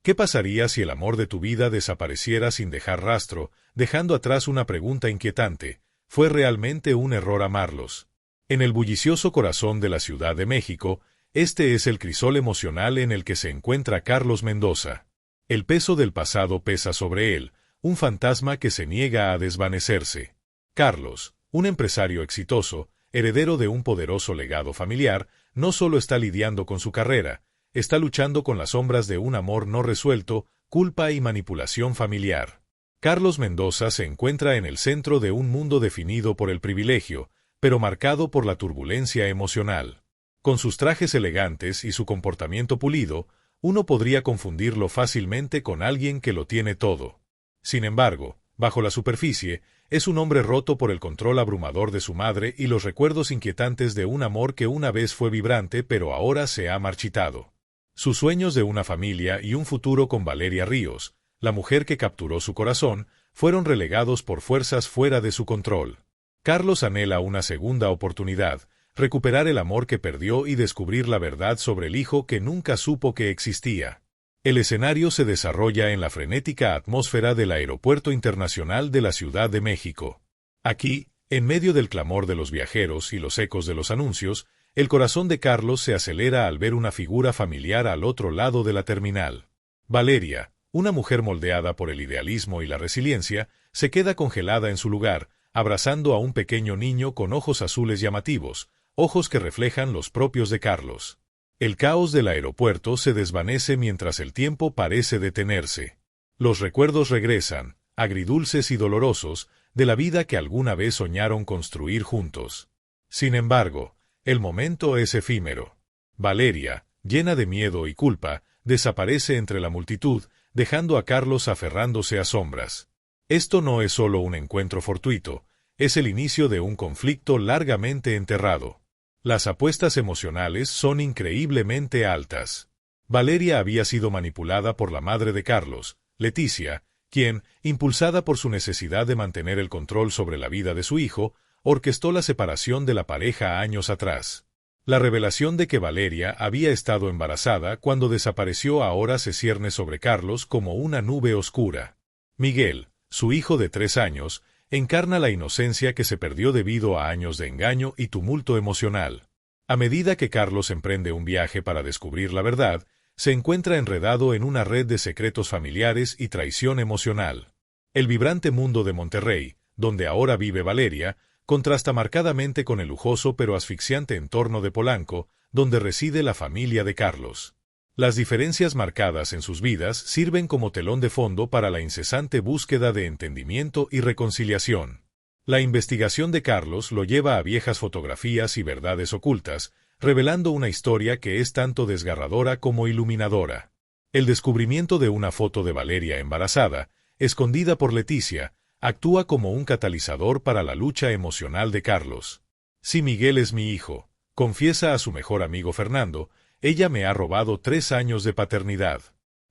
¿Qué pasaría si el amor de tu vida desapareciera sin dejar rastro, dejando atrás una pregunta inquietante? ¿Fue realmente un error amarlos? En el bullicioso corazón de la Ciudad de México, este es el crisol emocional en el que se encuentra Carlos Mendoza. El peso del pasado pesa sobre él, un fantasma que se niega a desvanecerse. Carlos, un empresario exitoso, heredero de un poderoso legado familiar, no solo está lidiando con su carrera, está luchando con las sombras de un amor no resuelto, culpa y manipulación familiar. Carlos Mendoza se encuentra en el centro de un mundo definido por el privilegio, pero marcado por la turbulencia emocional. Con sus trajes elegantes y su comportamiento pulido, uno podría confundirlo fácilmente con alguien que lo tiene todo. Sin embargo, bajo la superficie, es un hombre roto por el control abrumador de su madre y los recuerdos inquietantes de un amor que una vez fue vibrante pero ahora se ha marchitado. Sus sueños de una familia y un futuro con Valeria Ríos, la mujer que capturó su corazón, fueron relegados por fuerzas fuera de su control. Carlos anhela una segunda oportunidad, recuperar el amor que perdió y descubrir la verdad sobre el hijo que nunca supo que existía. El escenario se desarrolla en la frenética atmósfera del Aeropuerto Internacional de la Ciudad de México. Aquí, en medio del clamor de los viajeros y los ecos de los anuncios, el corazón de Carlos se acelera al ver una figura familiar al otro lado de la terminal. Valeria, una mujer moldeada por el idealismo y la resiliencia, se queda congelada en su lugar, abrazando a un pequeño niño con ojos azules llamativos, ojos que reflejan los propios de Carlos. El caos del aeropuerto se desvanece mientras el tiempo parece detenerse. Los recuerdos regresan, agridulces y dolorosos, de la vida que alguna vez soñaron construir juntos. Sin embargo, el momento es efímero. Valeria, llena de miedo y culpa, desaparece entre la multitud, dejando a Carlos aferrándose a sombras. Esto no es solo un encuentro fortuito, es el inicio de un conflicto largamente enterrado. Las apuestas emocionales son increíblemente altas. Valeria había sido manipulada por la madre de Carlos, Leticia, quien, impulsada por su necesidad de mantener el control sobre la vida de su hijo, orquestó la separación de la pareja años atrás. La revelación de que Valeria había estado embarazada cuando desapareció ahora se cierne sobre Carlos como una nube oscura. Miguel, su hijo de 3 años, encarna la inocencia que se perdió debido a años de engaño y tumulto emocional. A medida que Carlos emprende un viaje para descubrir la verdad, se encuentra enredado en una red de secretos familiares y traición emocional. El vibrante mundo de Monterrey, donde ahora vive Valeria, contrasta marcadamente con el lujoso pero asfixiante entorno de Polanco, donde reside la familia de Carlos. Las diferencias marcadas en sus vidas sirven como telón de fondo para la incesante búsqueda de entendimiento y reconciliación. La investigación de Carlos lo lleva a viejas fotografías y verdades ocultas, revelando una historia que es tanto desgarradora como iluminadora. El descubrimiento de una foto de Valeria embarazada, escondida por Leticia, actúa como un catalizador para la lucha emocional de Carlos. Si Miguel es mi hijo, confiesa a su mejor amigo Fernando, ella me ha robado 3 años de paternidad.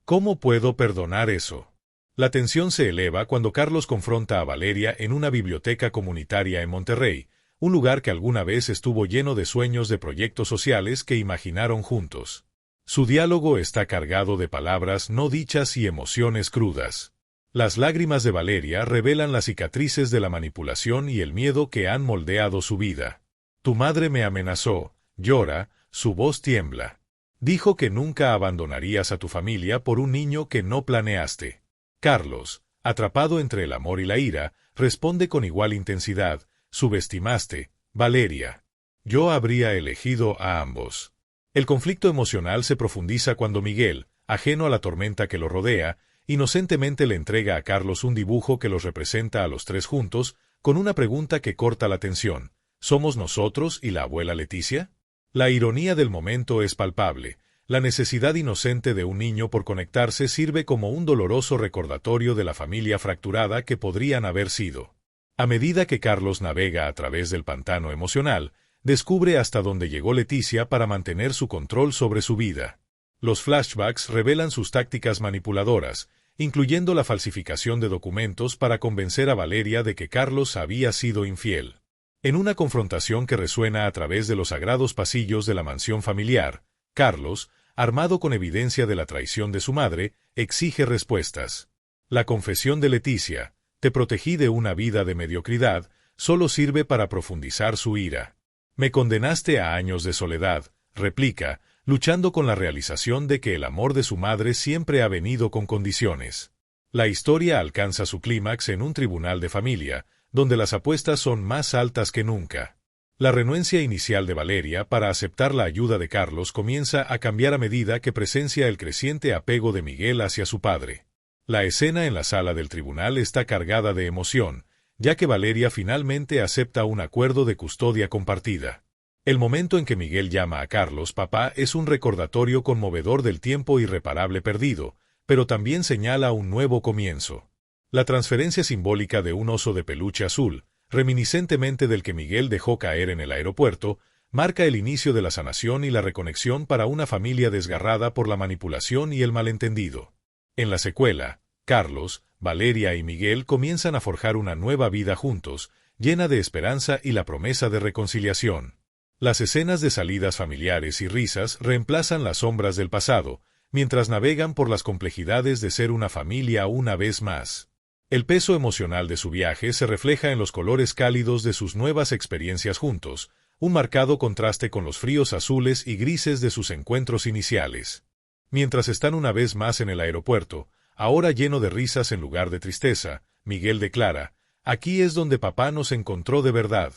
¿Cómo puedo perdonar eso? La tensión se eleva cuando Carlos confronta a Valeria en una biblioteca comunitaria en Monterrey, un lugar que alguna vez estuvo lleno de sueños de proyectos sociales que imaginaron juntos. Su diálogo está cargado de palabras no dichas y emociones crudas. Las lágrimas de Valeria revelan las cicatrices de la manipulación y el miedo que han moldeado su vida. Tu madre me amenazó, llora, su voz tiembla. Dijo que nunca abandonarías a tu familia por un niño que no planeaste. Carlos, atrapado entre el amor y la ira, responde con igual intensidad, subestimaste, Valeria. Yo habría elegido a ambos. El conflicto emocional se profundiza cuando Miguel, ajeno a la tormenta que lo rodea, inocentemente le entrega a Carlos un dibujo que los representa a los 3 juntos, con una pregunta que corta la tensión. ¿Somos nosotros y la abuela Leticia? La ironía del momento es palpable. La necesidad inocente de un niño por conectarse sirve como un doloroso recordatorio de la familia fracturada que podrían haber sido. A medida que Carlos navega a través del pantano emocional, descubre hasta dónde llegó Leticia para mantener su control sobre su vida. Los flashbacks revelan sus tácticas manipuladoras, incluyendo la falsificación de documentos para convencer a Valeria de que Carlos había sido infiel. En una confrontación que resuena a través de los sagrados pasillos de la mansión familiar, Carlos, armado con evidencia de la traición de su madre, exige respuestas. La confesión de Leticia, te protegí de una vida de mediocridad, solo sirve para profundizar su ira. Me condenaste a años de soledad, replica, luchando con la realización de que el amor de su madre siempre ha venido con condiciones. La historia alcanza su clímax en un tribunal de familia, donde las apuestas son más altas que nunca. La renuencia inicial de Valeria para aceptar la ayuda de Carlos comienza a cambiar a medida que presencia el creciente apego de Miguel hacia su padre. La escena en la sala del tribunal está cargada de emoción, ya que Valeria finalmente acepta un acuerdo de custodia compartida. El momento en que Miguel llama a Carlos papá es un recordatorio conmovedor del tiempo irreparable perdido, pero también señala un nuevo comienzo. La transferencia simbólica de un oso de peluche azul, reminiscentemente del que Miguel dejó caer en el aeropuerto, marca el inicio de la sanación y la reconexión para una familia desgarrada por la manipulación y el malentendido. En la secuela, Carlos, Valeria y Miguel comienzan a forjar una nueva vida juntos, llena de esperanza y la promesa de reconciliación. Las escenas de salidas familiares y risas reemplazan las sombras del pasado, mientras navegan por las complejidades de ser una familia una vez más. El peso emocional de su viaje se refleja en los colores cálidos de sus nuevas experiencias juntos, un marcado contraste con los fríos azules y grises de sus encuentros iniciales. Mientras están una vez más en el aeropuerto, ahora lleno de risas en lugar de tristeza, Miguel declara, «Aquí es donde papá nos encontró de verdad».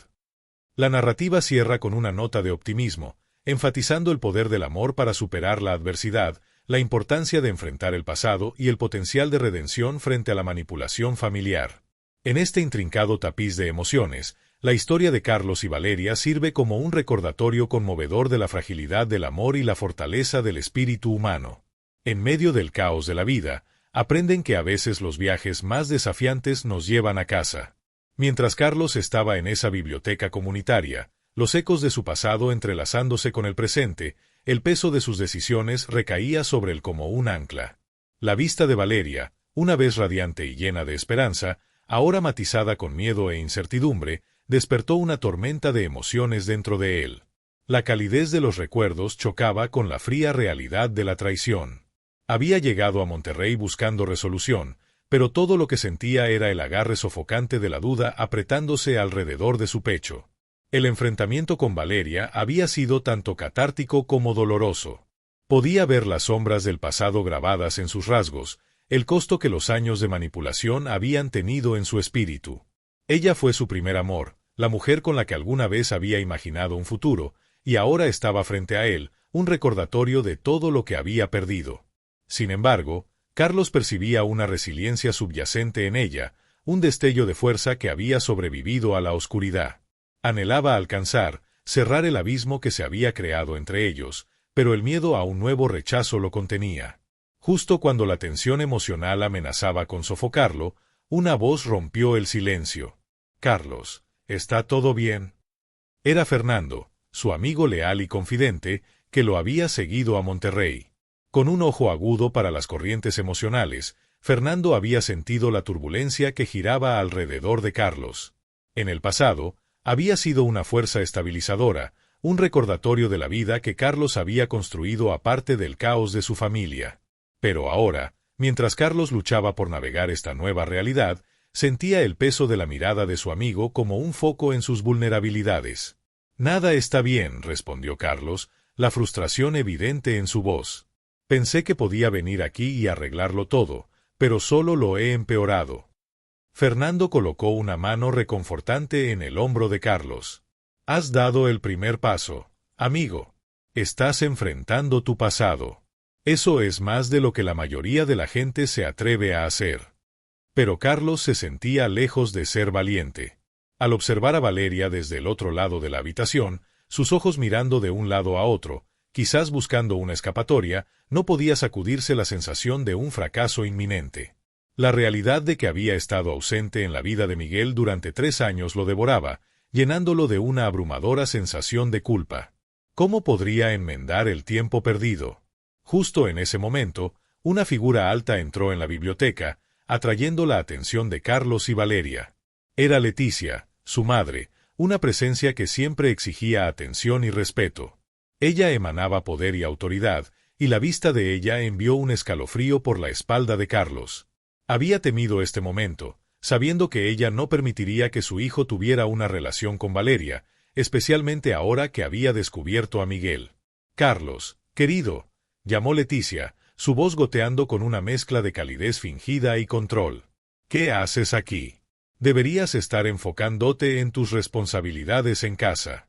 La narrativa cierra con una nota de optimismo, enfatizando el poder del amor para superar la adversidad, la importancia de enfrentar el pasado y el potencial de redención frente a la manipulación familiar. En este intrincado tapiz de emociones, la historia de Carlos y Valeria sirve como un recordatorio conmovedor de la fragilidad del amor y la fortaleza del espíritu humano. En medio del caos de la vida, aprenden que a veces los viajes más desafiantes nos llevan a casa. Mientras Carlos estaba en esa biblioteca comunitaria, los ecos de su pasado entrelazándose con el presente, el peso de sus decisiones recaía sobre él como un ancla. La vista de Valeria, una vez radiante y llena de esperanza, ahora matizada con miedo e incertidumbre, despertó una tormenta de emociones dentro de él. La calidez de los recuerdos chocaba con la fría realidad de la traición. Había llegado a Monterrey buscando resolución, pero todo lo que sentía era el agarre sofocante de la duda apretándose alrededor de su pecho. El enfrentamiento con Valeria había sido tanto catártico como doloroso. Podía ver las sombras del pasado grabadas en sus rasgos, el costo que los años de manipulación habían tenido en su espíritu. Ella fue su primer amor, la mujer con la que alguna vez había imaginado un futuro, y ahora estaba frente a él, un recordatorio de todo lo que había perdido. Sin embargo, Carlos percibía una resiliencia subyacente en ella, un destello de fuerza que había sobrevivido a la oscuridad. Anhelaba alcanzar, cerrar el abismo que se había creado entre ellos, pero el miedo a un nuevo rechazo lo contenía. Justo cuando la tensión emocional amenazaba con sofocarlo, una voz rompió el silencio. «Carlos, ¿está todo bien?» Era Fernando, su amigo leal y confidente, que lo había seguido a Monterrey. Con un ojo agudo para las corrientes emocionales, Fernando había sentido la turbulencia que giraba alrededor de Carlos. En el pasado, había sido una fuerza estabilizadora, un recordatorio de la vida que Carlos había construido aparte del caos de su familia. Pero ahora, mientras Carlos luchaba por navegar esta nueva realidad, sentía el peso de la mirada de su amigo como un foco en sus vulnerabilidades. «Nada está bien», respondió Carlos, la frustración evidente en su voz. «Pensé que podía venir aquí y arreglarlo todo, pero solo lo he empeorado». Fernando colocó una mano reconfortante en el hombro de Carlos. «Has dado el primer paso, amigo. Estás enfrentando tu pasado. Eso es más de lo que la mayoría de la gente se atreve a hacer». Pero Carlos se sentía lejos de ser valiente. Al observar a Valeria desde el otro lado de la habitación, sus ojos mirando de un lado a otro, quizás buscando una escapatoria, no podía sacudirse la sensación de un fracaso inminente. La realidad de que había estado ausente en la vida de Miguel durante 3 años lo devoraba, llenándolo de una abrumadora sensación de culpa. ¿Cómo podría enmendar el tiempo perdido? Justo en ese momento, una figura alta entró en la biblioteca, atrayendo la atención de Carlos y Valeria. Era Leticia, su madre, una presencia que siempre exigía atención y respeto. Ella emanaba poder y autoridad, y la vista de ella envió un escalofrío por la espalda de Carlos. Había temido este momento, sabiendo que ella no permitiría que su hijo tuviera una relación con Valeria, especialmente ahora que había descubierto a Miguel. «Carlos, querido», llamó Leticia, su voz goteando con una mezcla de calidez fingida y control. «¿Qué haces aquí? Deberías estar enfocándote en tus responsabilidades en casa».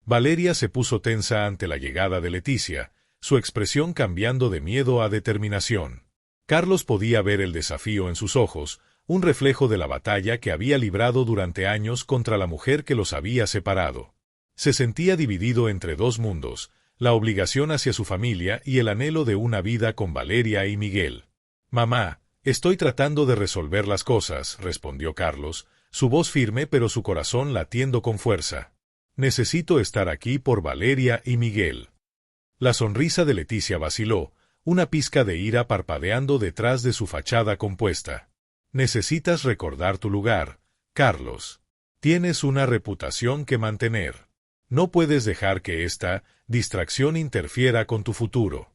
Valeria se puso tensa ante la llegada de Leticia, su expresión cambiando de miedo a determinación. Carlos podía ver el desafío en sus ojos, un reflejo de la batalla que había librado durante años contra la mujer que los había separado. Se sentía dividido entre dos mundos, la obligación hacia su familia y el anhelo de una vida con Valeria y Miguel. «Mamá, estoy tratando de resolver las cosas», respondió Carlos, su voz firme pero su corazón latiendo con fuerza. «Necesito estar aquí por Valeria y Miguel». La sonrisa de Leticia vaciló, una pizca de ira parpadeando detrás de su fachada compuesta. «Necesitas recordar tu lugar, Carlos. Tienes una reputación que mantener. No puedes dejar que esta distracción interfiera con tu futuro».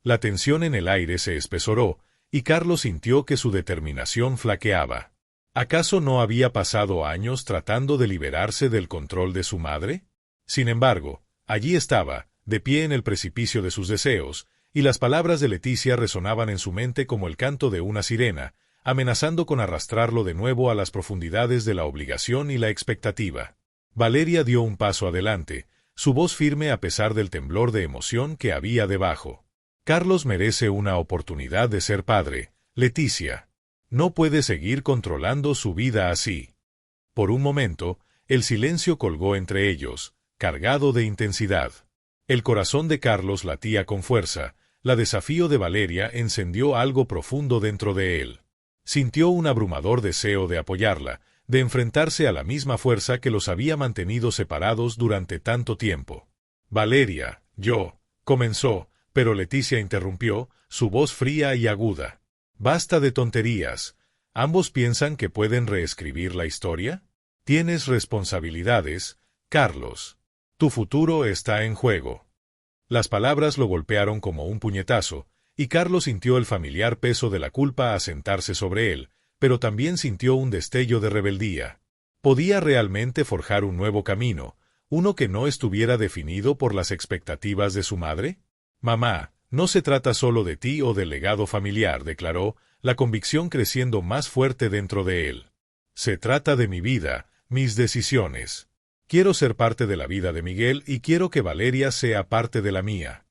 La tensión en el aire se espesoró, y Carlos sintió que su determinación flaqueaba. ¿Acaso no había pasado años tratando de liberarse del control de su madre? Sin embargo, allí estaba, de pie en el precipicio de sus deseos, y las palabras de Leticia resonaban en su mente como el canto de una sirena, amenazando con arrastrarlo de nuevo a las profundidades de la obligación y la expectativa. Valeria dio un paso adelante, su voz firme a pesar del temblor de emoción que había debajo. «Carlos merece una oportunidad de ser padre, Leticia. No puede seguir controlando su vida así». Por un momento, el silencio colgó entre ellos, cargado de intensidad. El corazón de Carlos latía con fuerza, la desafío de Valeria encendió algo profundo dentro de él. Sintió un abrumador deseo de apoyarla, de enfrentarse a la misma fuerza que los había mantenido separados durante tanto tiempo. «Valeria, comenzó, pero Leticia interrumpió, su voz fría y aguda. «Basta de tonterías. ¿Ambos piensan que pueden reescribir la historia? Tienes responsabilidades, Carlos. Tu futuro está en juego». Las palabras lo golpearon como un puñetazo, y Carlos sintió el familiar peso de la culpa asentarse sobre él, pero también sintió un destello de rebeldía. ¿Podía realmente forjar un nuevo camino, uno que no estuviera definido por las expectativas de su madre? «Mamá, no se trata solo de ti o del legado familiar», declaró, la convicción creciendo más fuerte dentro de él. «Se trata de mi vida, mis decisiones. Quiero ser parte de la vida de Miguel y quiero que Valeria sea parte de la mía».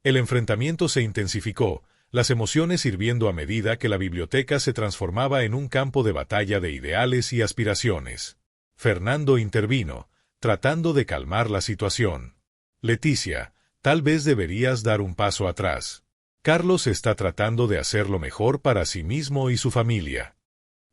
El enfrentamiento se intensificó, las emociones hirviendo a medida que la biblioteca se transformaba en un campo de batalla de ideales y aspiraciones. Fernando intervino, tratando de calmar la situación. «Leticia, tal vez deberías dar un paso atrás. Carlos está tratando de hacer lo mejor para sí mismo y su familia».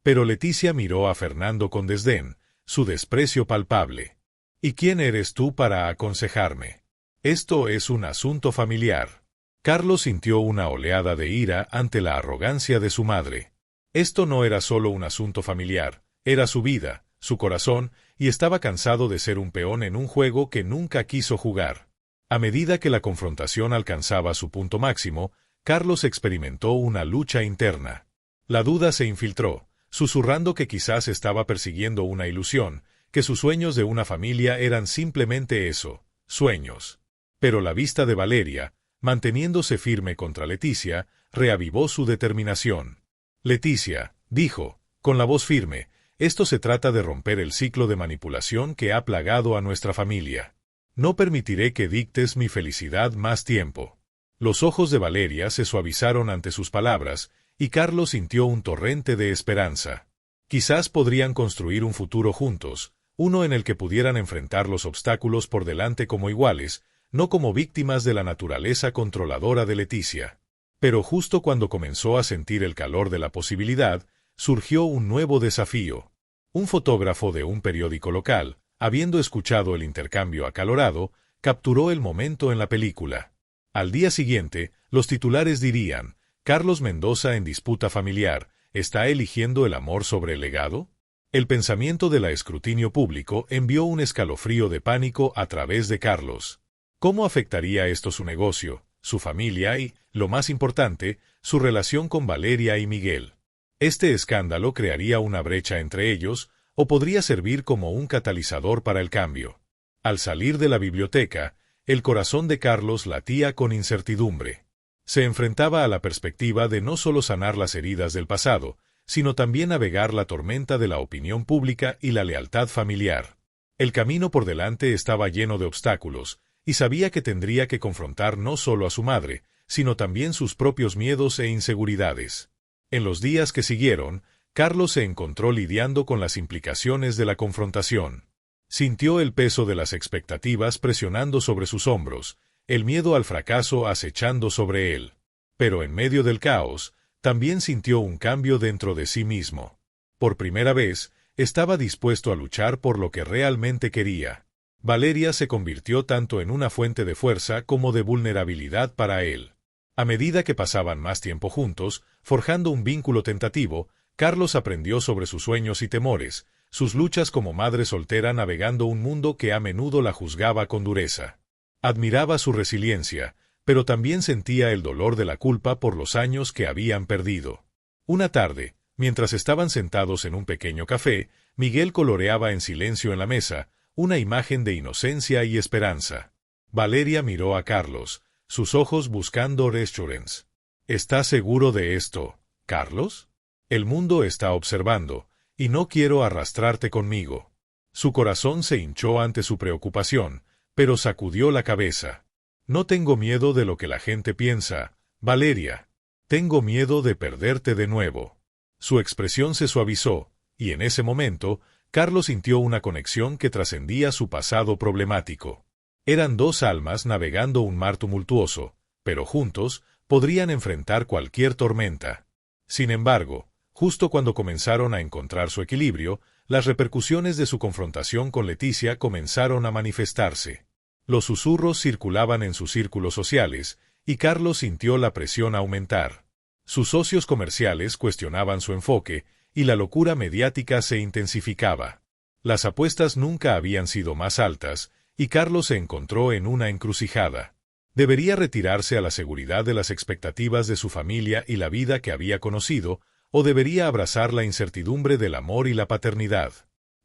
Pero Leticia miró a Fernando con desdén, su desprecio palpable. «¿Y quién eres tú para aconsejarme? Esto es un asunto familiar». Carlos sintió una oleada de ira ante la arrogancia de su madre. Esto no era solo un asunto familiar, era su vida, su corazón, y estaba cansado de ser un peón en un juego que nunca quiso jugar. A medida que la confrontación alcanzaba su punto máximo, Carlos experimentó una lucha interna. La duda se infiltró, susurrando que quizás estaba persiguiendo una ilusión, que sus sueños de una familia eran simplemente eso, sueños. Pero la vista de Valeria, manteniéndose firme contra Leticia, reavivó su determinación. «Leticia», dijo, con la voz firme, «esto se trata de romper el ciclo de manipulación que ha plagado a nuestra familia. No permitiré que dictes mi felicidad más tiempo». Los ojos de Valeria se suavizaron ante sus palabras, y Carlos sintió un torrente de esperanza. Quizás podrían construir un futuro juntos, uno en el que pudieran enfrentar los obstáculos por delante como iguales, no como víctimas de la naturaleza controladora de Leticia. Pero justo cuando comenzó a sentir el calor de la posibilidad, surgió un nuevo desafío. Un fotógrafo de un periódico local, habiendo escuchado el intercambio acalorado, capturó el momento en la película. Al día siguiente, los titulares dirían: «Carlos Mendoza en disputa familiar, ¿está eligiendo el amor sobre el legado?». El pensamiento del escrutinio público envió un escalofrío de pánico a través de Carlos. ¿Cómo afectaría esto su negocio, su familia y, lo más importante, su relación con Valeria y Miguel. Este escándalo crearía una brecha entre ellos, o podría servir como un catalizador para el cambio. Al salir de la biblioteca, el corazón de Carlos latía con incertidumbre. Se enfrentaba a la perspectiva de no solo sanar las heridas del pasado, sino también navegar la tormenta de la opinión pública y la lealtad familiar. El camino por delante estaba lleno de obstáculos, y sabía que tendría que confrontar no solo a su madre, sino también sus propios miedos e inseguridades. En los días que siguieron, Carlos se encontró lidiando con las implicaciones de la confrontación. Sintió el peso de las expectativas presionando sobre sus hombros, el miedo al fracaso acechando sobre él. Pero en medio del caos, también sintió un cambio dentro de sí mismo. Por primera vez, estaba dispuesto a luchar por lo que realmente quería. Valeria se convirtió tanto en una fuente de fuerza como de vulnerabilidad para él. A medida que pasaban más tiempo juntos, forjando un vínculo tentativo, Carlos aprendió sobre sus sueños y temores, sus luchas como madre soltera navegando un mundo que a menudo la juzgaba con dureza. Admiraba su resiliencia, pero también sentía el dolor de la culpa por los años que habían perdido. Una tarde, mientras estaban sentados en un pequeño café, Miguel coloreaba en silencio en la mesa, una imagen de inocencia y esperanza. Valeria miró a Carlos, sus ojos buscando reassurance. ¿Estás seguro de esto, Carlos? El mundo está observando, y no quiero arrastrarte conmigo. Su corazón se hinchó ante su preocupación, pero sacudió la cabeza. No tengo miedo de lo que la gente piensa, Valeria. Tengo miedo de perderte de nuevo. Su expresión se suavizó, y en ese momento, Carlos sintió una conexión que trascendía su pasado problemático. Eran dos almas navegando un mar tumultuoso, pero juntos podrían enfrentar cualquier tormenta. Sin embargo, justo cuando comenzaron a encontrar su equilibrio, las repercusiones de su confrontación con Leticia comenzaron a manifestarse. Los susurros circulaban en sus círculos sociales, y Carlos sintió la presión aumentar. Sus socios comerciales cuestionaban su enfoque, y la locura mediática se intensificaba. Las apuestas nunca habían sido más altas, y Carlos se encontró en una encrucijada. ¿Debería retirarse a la seguridad de las expectativas de su familia y la vida que había conocido, o debería abrazar la incertidumbre del amor y la paternidad?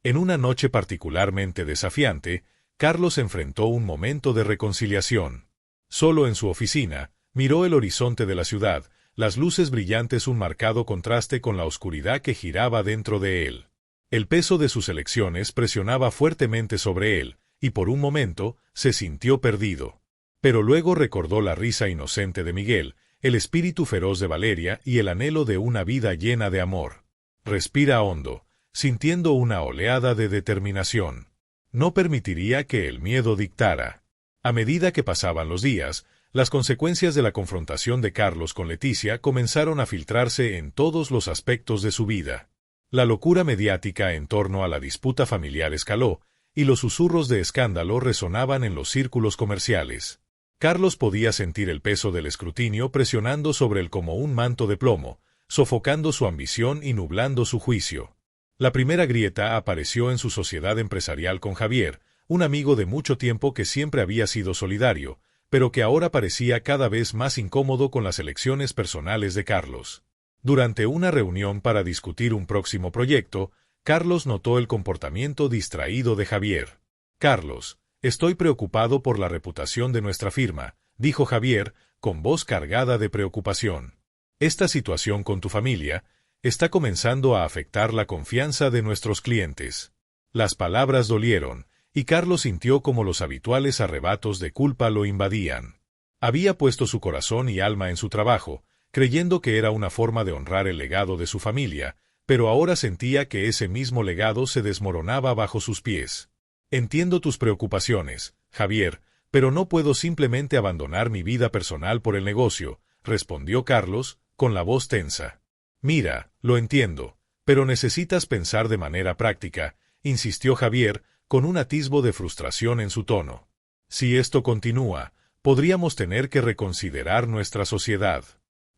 En una noche particularmente desafiante, Carlos enfrentó un momento de reconciliación. Solo en su oficina, miró el horizonte de la ciudad, las luces brillantes un marcado contraste con la oscuridad que giraba dentro de él. El peso de sus elecciones presionaba fuertemente sobre él, y por un momento se sintió perdido. Pero luego recordó la risa inocente de Miguel, el espíritu feroz de Valeria y el anhelo de una vida llena de amor. Respira hondo, sintiendo una oleada de determinación. No permitiría que el miedo dictara. A medida que pasaban los días, las consecuencias de la confrontación de Carlos con Leticia comenzaron a filtrarse en todos los aspectos de su vida. La locura mediática en torno a la disputa familiar escaló, y los susurros de escándalo resonaban en los círculos comerciales. Carlos podía sentir el peso del escrutinio presionando sobre él como un manto de plomo, sofocando su ambición y nublando su juicio. La primera grieta apareció en su sociedad empresarial con Javier, un amigo de mucho tiempo que siempre había sido solidario, pero que ahora parecía cada vez más incómodo con las elecciones personales de Carlos. Durante una reunión para discutir un próximo proyecto, Carlos notó el comportamiento distraído de Javier. «Carlos, estoy preocupado por la reputación de nuestra firma», dijo Javier, con voz cargada de preocupación. «Esta situación con tu familia está comenzando a afectar la confianza de nuestros clientes». Las palabras dolieron, y Carlos sintió como los habituales arrebatos de culpa lo invadían. Había puesto su corazón y alma en su trabajo, creyendo que era una forma de honrar el legado de su familia, pero ahora sentía que ese mismo legado se desmoronaba bajo sus pies. «Entiendo tus preocupaciones, Javier, pero no puedo simplemente abandonar mi vida personal por el negocio», respondió Carlos, con la voz tensa. «Mira, lo entiendo, pero necesitas pensar de manera práctica», insistió Javier, con un atisbo de frustración en su tono. «Si esto continúa, podríamos tener que reconsiderar nuestra sociedad».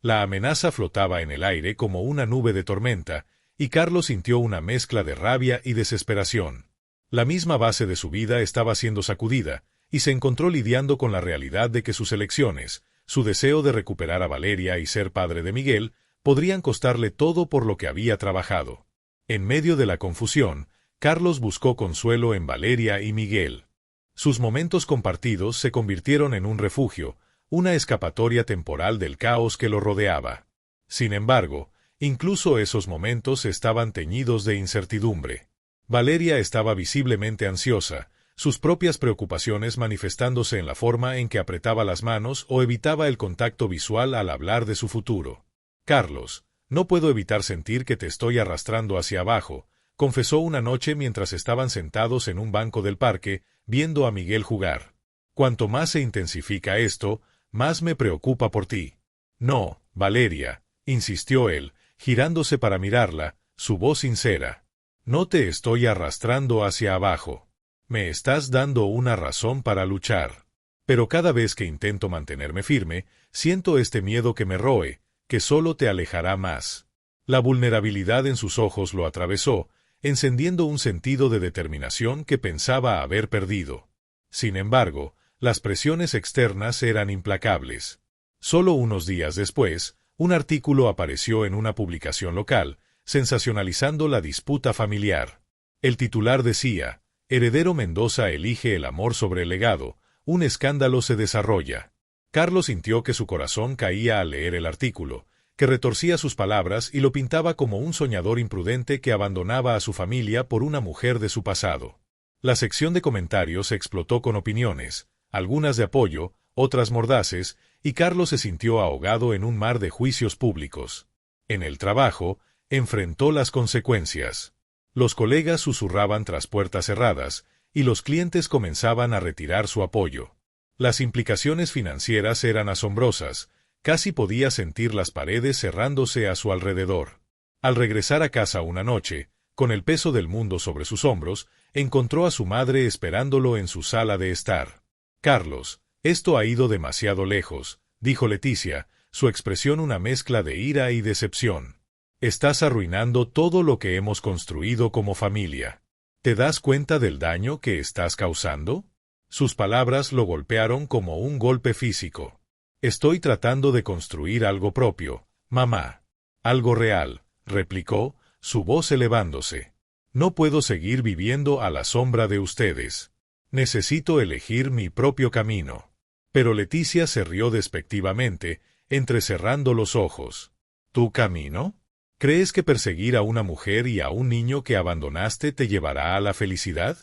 La amenaza flotaba en el aire como una nube de tormenta, y Carlos sintió una mezcla de rabia y desesperación. La misma base de su vida estaba siendo sacudida, y se encontró lidiando con la realidad de que sus elecciones, su deseo de recuperar a Valeria y ser padre de Miguel, podrían costarle todo por lo que había trabajado. En medio de la confusión, Carlos buscó consuelo en Valeria y Miguel. Sus momentos compartidos se convirtieron en un refugio, una escapatoria temporal del caos que lo rodeaba. Sin embargo, incluso esos momentos estaban teñidos de incertidumbre. Valeria estaba visiblemente ansiosa, sus propias preocupaciones manifestándose en la forma en que apretaba las manos o evitaba el contacto visual al hablar de su futuro. «Carlos, no puedo evitar sentir que te estoy arrastrando hacia abajo», confesó una noche mientras estaban sentados en un banco del parque, viendo a Miguel jugar. «Cuanto más se intensifica esto, más me preocupa por ti». «No, Valeria», insistió él, girándose para mirarla, su voz sincera. «No te estoy arrastrando hacia abajo. Me estás dando una razón para luchar. Pero cada vez que intento mantenerme firme, siento este miedo que me roe, que solo te alejará más». La vulnerabilidad en sus ojos lo atravesó, encendiendo un sentido de determinación que pensaba haber perdido. Sin embargo, las presiones externas eran implacables. Solo unos días después, un artículo apareció en una publicación local, sensacionalizando la disputa familiar. El titular decía: «Heredero Mendoza elige el amor sobre el legado, un escándalo se desarrolla». Carlos sintió que su corazón caía al leer el artículo, que retorcía sus palabras y lo pintaba como un soñador imprudente que abandonaba a su familia por una mujer de su pasado. La sección de comentarios explotó con opiniones, algunas de apoyo, otras mordaces, y Carlos se sintió ahogado en un mar de juicios públicos. En el trabajo, enfrentó las consecuencias. Los colegas susurraban tras puertas cerradas, y los clientes comenzaban a retirar su apoyo. Las implicaciones financieras eran asombrosas, casi podía sentir las paredes cerrándose a su alrededor. Al regresar a casa una noche, con el peso del mundo sobre sus hombros, encontró a su madre esperándolo en su sala de estar. «Carlos, esto ha ido demasiado lejos», dijo Leticia, su expresión una mezcla de ira y decepción. «Estás arruinando todo lo que hemos construido como familia. ¿Te das cuenta del daño que estás causando?». Sus palabras lo golpearon como un golpe físico. «Estoy tratando de construir algo propio, mamá. Algo real», replicó, su voz elevándose. «No puedo seguir viviendo a la sombra de ustedes. Necesito elegir mi propio camino». Pero Leticia se rió despectivamente, entrecerrando los ojos. «¿Tu camino? ¿Crees que perseguir a una mujer y a un niño que abandonaste te llevará a la felicidad?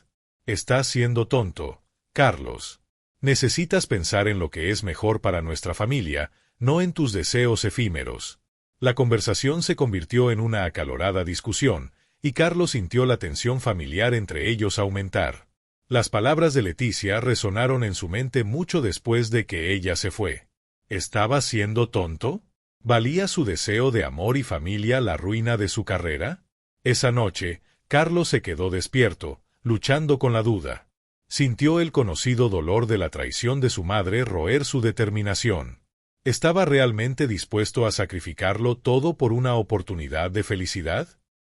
Estás siendo tonto, Carlos. Necesitas pensar en lo que es mejor para nuestra familia, no en tus deseos efímeros». La conversación se convirtió en una acalorada discusión, y Carlos sintió la tensión familiar entre ellos aumentar. Las palabras de Leticia resonaron en su mente mucho después de que ella se fue. ¿Estaba siendo tonto? ¿Valía su deseo de amor y familia la ruina de su carrera? Esa noche, Carlos se quedó despierto, luchando con la duda. Sintió el conocido dolor de la traición de su madre roer su determinación. ¿Estaba realmente dispuesto a sacrificarlo todo por una oportunidad de felicidad?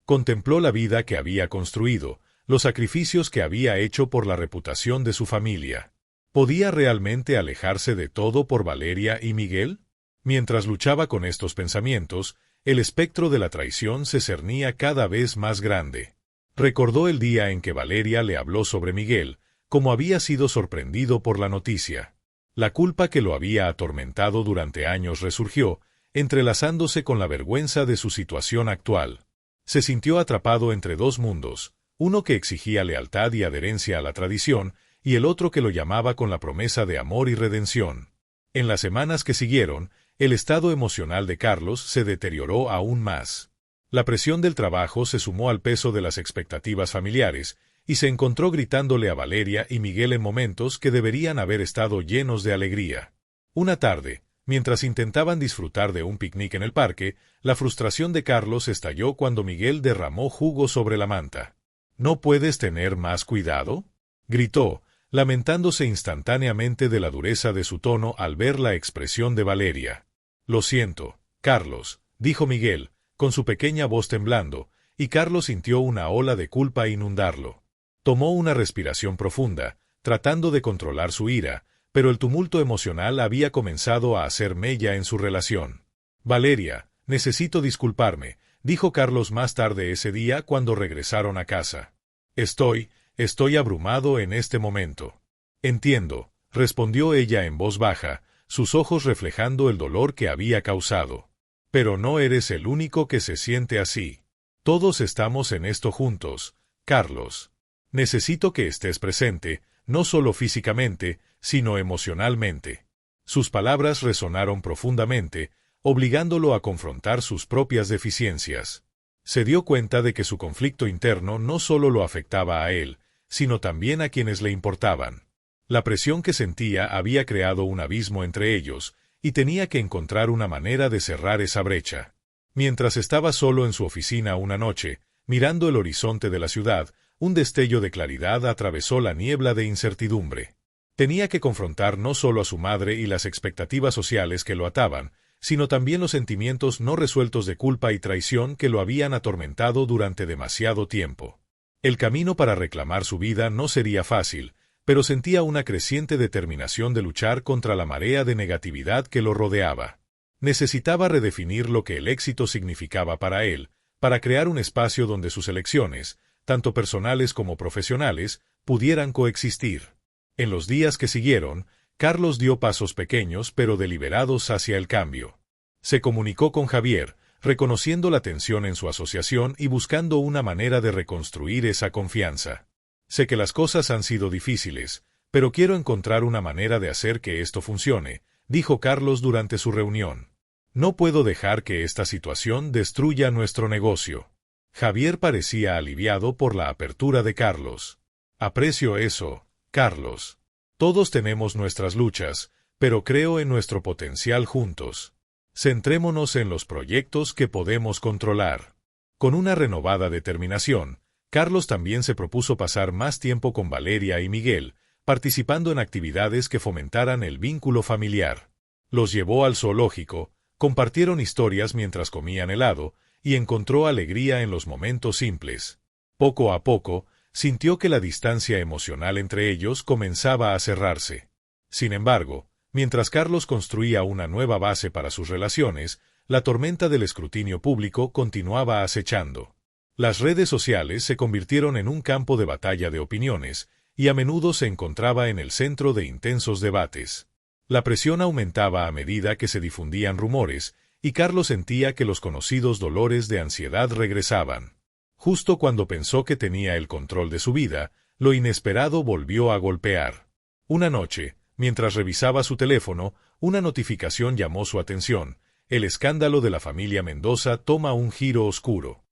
Contempló la vida que había construido, los sacrificios que había hecho por la reputación de su familia. ¿Podía realmente alejarse de todo por Valeria y Miguel? Mientras luchaba con estos pensamientos, el espectro de la traición se cernía cada vez más grande. Recordó el día en que Valeria le habló sobre Miguel, como había sido sorprendido por la noticia. La culpa que lo había atormentado durante años resurgió, entrelazándose con la vergüenza de su situación actual. Se sintió atrapado entre dos mundos, uno que exigía lealtad y adherencia a la tradición, y el otro que lo llamaba con la promesa de amor y redención. En las semanas que siguieron, el estado emocional de Carlos se deterioró aún más. La presión del trabajo se sumó al peso de las expectativas familiares, y se encontró gritándole a Valeria y Miguel en momentos que deberían haber estado llenos de alegría. Una tarde, mientras intentaban disfrutar de un picnic en el parque, la frustración de Carlos estalló cuando Miguel derramó jugo sobre la manta. «¿No puedes tener más cuidado?», gritó, lamentándose instantáneamente de la dureza de su tono al ver la expresión de Valeria. «Lo siento, Carlos», dijo Miguel, con su pequeña voz temblando, y Carlos sintió una ola de culpa inundarlo. Tomó una respiración profunda, tratando de controlar su ira, pero el tumulto emocional había comenzado a hacer mella en su relación. «Valeria, necesito disculparme», dijo Carlos más tarde ese día cuando regresaron a casa. Estoy abrumado en este momento». «Entiendo», respondió ella en voz baja, sus ojos reflejando el dolor que había causado. «Pero no eres el único que se siente así. Todos estamos en esto juntos, Carlos. Necesito que estés presente, no solo físicamente, sino emocionalmente». Sus palabras resonaron profundamente, obligándolo a confrontar sus propias deficiencias. Se dio cuenta de que su conflicto interno no solo lo afectaba a él, sino también a quienes le importaban. La presión que sentía había creado un abismo entre ellos, y tenía que encontrar una manera de cerrar esa brecha. Mientras estaba solo en su oficina una noche, mirando el horizonte de la ciudad, un destello de claridad atravesó la niebla de incertidumbre. Tenía que confrontar no solo a su madre y las expectativas sociales que lo ataban, sino también los sentimientos no resueltos de culpa y traición que lo habían atormentado durante demasiado tiempo. El camino para reclamar su vida no sería fácil, pero sentía una creciente determinación de luchar contra la marea de negatividad que lo rodeaba. Necesitaba redefinir lo que el éxito significaba para él, para crear un espacio donde sus elecciones, tanto personales como profesionales, pudieran coexistir. En los días que siguieron, Carlos dio pasos pequeños pero deliberados hacia el cambio. Se comunicó con Javier, reconociendo la tensión en su asociación y buscando una manera de reconstruir esa confianza. «Sé que las cosas han sido difíciles, pero quiero encontrar una manera de hacer que esto funcione», dijo Carlos durante su reunión. «No puedo dejar que esta situación destruya nuestro negocio». Javier parecía aliviado por la apertura de Carlos. «Aprecio eso, Carlos. Todos tenemos nuestras luchas, pero creo en nuestro potencial juntos. Centrémonos en los proyectos que podemos controlar». Con una renovada determinación, Carlos también se propuso pasar más tiempo con Valeria y Miguel, participando en actividades que fomentaran el vínculo familiar. Los llevó al zoológico, compartieron historias mientras comían helado, y encontró alegría en los momentos simples. Poco a poco, sintió que la distancia emocional entre ellos comenzaba a cerrarse. Sin embargo, mientras Carlos construía una nueva base para sus relaciones, la tormenta del escrutinio público continuaba acechando. Las redes sociales se convirtieron en un campo de batalla de opiniones, y a menudo se encontraba en el centro de intensos debates. La presión aumentaba a medida que se difundían rumores, y Carlos sentía que los conocidos dolores de ansiedad regresaban. Justo cuando pensó que tenía el control de su vida, lo inesperado volvió a golpear. Una noche, mientras revisaba su teléfono, una notificación llamó su atención. El escándalo de la familia Mendoza toma un giro oscuro.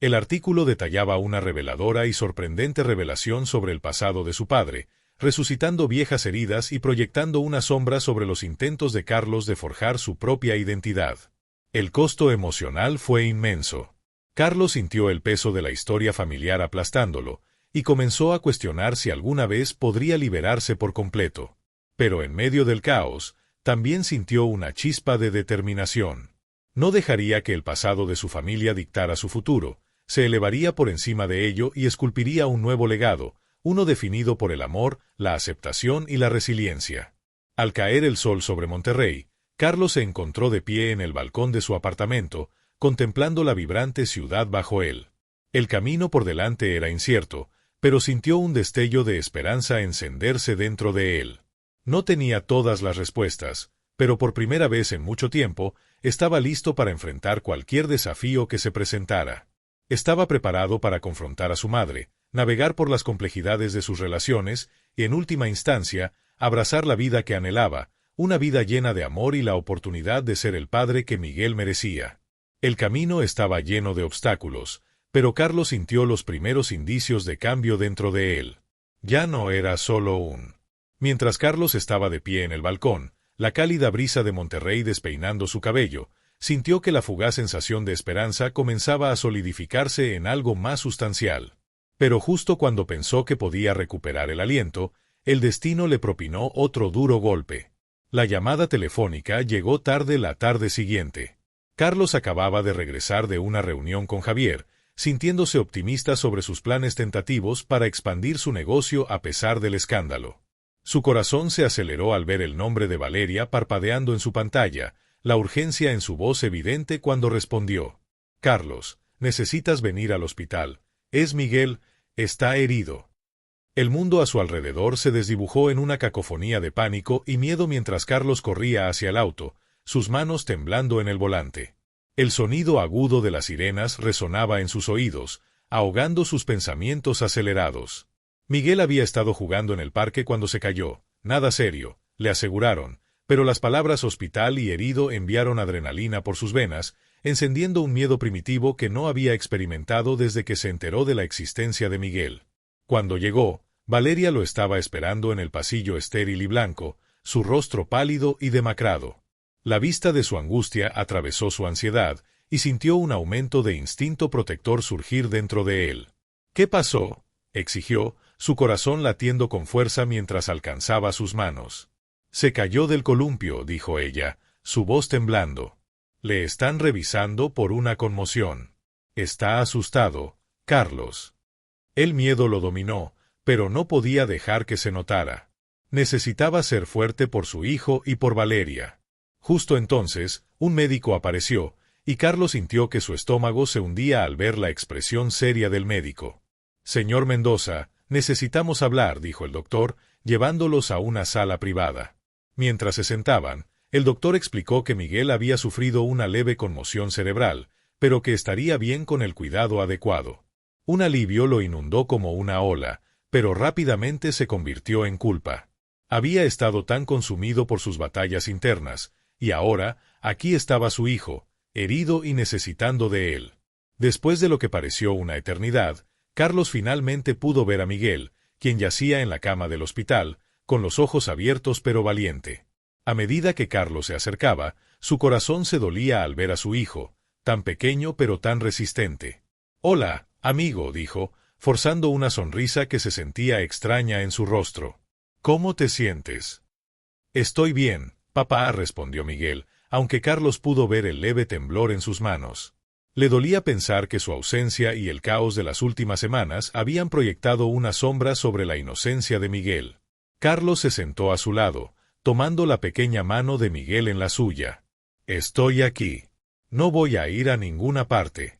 El artículo detallaba una reveladora y sorprendente revelación sobre el pasado de su padre, resucitando viejas heridas y proyectando una sombra sobre los intentos de Carlos de forjar su propia identidad. El costo emocional fue inmenso. Carlos sintió el peso de la historia familiar aplastándolo, y comenzó a cuestionar si alguna vez podría liberarse por completo. Pero en medio del caos, también sintió una chispa de determinación. No dejaría que el pasado de su familia dictara su futuro, se elevaría por encima de ello y esculpiría un nuevo legado, uno definido por el amor, la aceptación y la resiliencia. Al caer el sol sobre Monterrey, Carlos se encontró de pie en el balcón de su apartamento, contemplando la vibrante ciudad bajo él. El camino por delante era incierto, pero sintió un destello de esperanza encenderse dentro de él. No tenía todas las respuestas, pero por primera vez en mucho tiempo, estaba listo para enfrentar cualquier desafío que se presentara. Estaba preparado para confrontar a su madre, navegar por las complejidades de sus relaciones y, en última instancia, abrazar la vida que anhelaba, una vida llena de amor y la oportunidad de ser el padre que Miguel merecía. El camino estaba lleno de obstáculos, pero Carlos sintió los primeros indicios de cambio dentro de él. Ya no era solo un. Mientras Carlos estaba de pie en el balcón, la cálida brisa de Monterrey despeinando su cabello, sintió que la fugaz sensación de esperanza comenzaba a solidificarse en algo más sustancial. Pero justo cuando pensó que podía recuperar el aliento, el destino le propinó otro duro golpe. La llamada telefónica llegó tarde la tarde siguiente. Carlos acababa de regresar de una reunión con Javier, sintiéndose optimista sobre sus planes tentativos para expandir su negocio a pesar del escándalo. Su corazón se aceleró al ver el nombre de Valeria parpadeando en su pantalla, la urgencia en su voz evidente cuando respondió. Carlos, necesitas venir al hospital. Es Miguel, está herido. El mundo a su alrededor se desdibujó en una cacofonía de pánico y miedo mientras Carlos corría hacia el auto, sus manos temblando en el volante. El sonido agudo de las sirenas resonaba en sus oídos, ahogando sus pensamientos acelerados. Miguel había estado jugando en el parque cuando se cayó, nada serio, le aseguraron, pero las palabras hospital y herido enviaron adrenalina por sus venas, encendiendo un miedo primitivo que no había experimentado desde que se enteró de la existencia de Miguel. Cuando llegó, Valeria lo estaba esperando en el pasillo estéril y blanco, su rostro pálido y demacrado. La vista de su angustia atravesó su ansiedad, y sintió un aumento de instinto protector surgir dentro de él. ¿Qué pasó?, exigió, su corazón latiendo con fuerza mientras alcanzaba sus manos. Se cayó del columpio, dijo ella, su voz temblando. Le están revisando por una conmoción. Está asustado, Carlos. El miedo lo dominó, pero no podía dejar que se notara. Necesitaba ser fuerte por su hijo y por Valeria. Justo entonces, un médico apareció, y Carlos sintió que su estómago se hundía al ver la expresión seria del médico. Señor Mendoza, necesitamos hablar, dijo el doctor, llevándolos a una sala privada. Mientras se sentaban, el doctor explicó que Miguel había sufrido una leve conmoción cerebral, pero que estaría bien con el cuidado adecuado. Un alivio lo inundó como una ola, pero rápidamente se convirtió en culpa. Había estado tan consumido por sus batallas internas, y ahora, aquí estaba su hijo, herido y necesitando de él. Después de lo que pareció una eternidad, Carlos finalmente pudo ver a Miguel, quien yacía en la cama del hospital, con los ojos abiertos pero valiente. A medida que Carlos se acercaba, su corazón se dolía al ver a su hijo, tan pequeño pero tan resistente. «Hola, amigo», dijo, forzando una sonrisa que se sentía extraña en su rostro. «¿Cómo te sientes?» «Estoy bien, papá», respondió Miguel, aunque Carlos pudo ver el leve temblor en sus manos. Le dolía pensar que su ausencia y el caos de las últimas semanas habían proyectado una sombra sobre la inocencia de Miguel. Carlos se sentó a su lado, tomando la pequeña mano de Miguel en la suya. «Estoy aquí. No voy a ir a ninguna parte».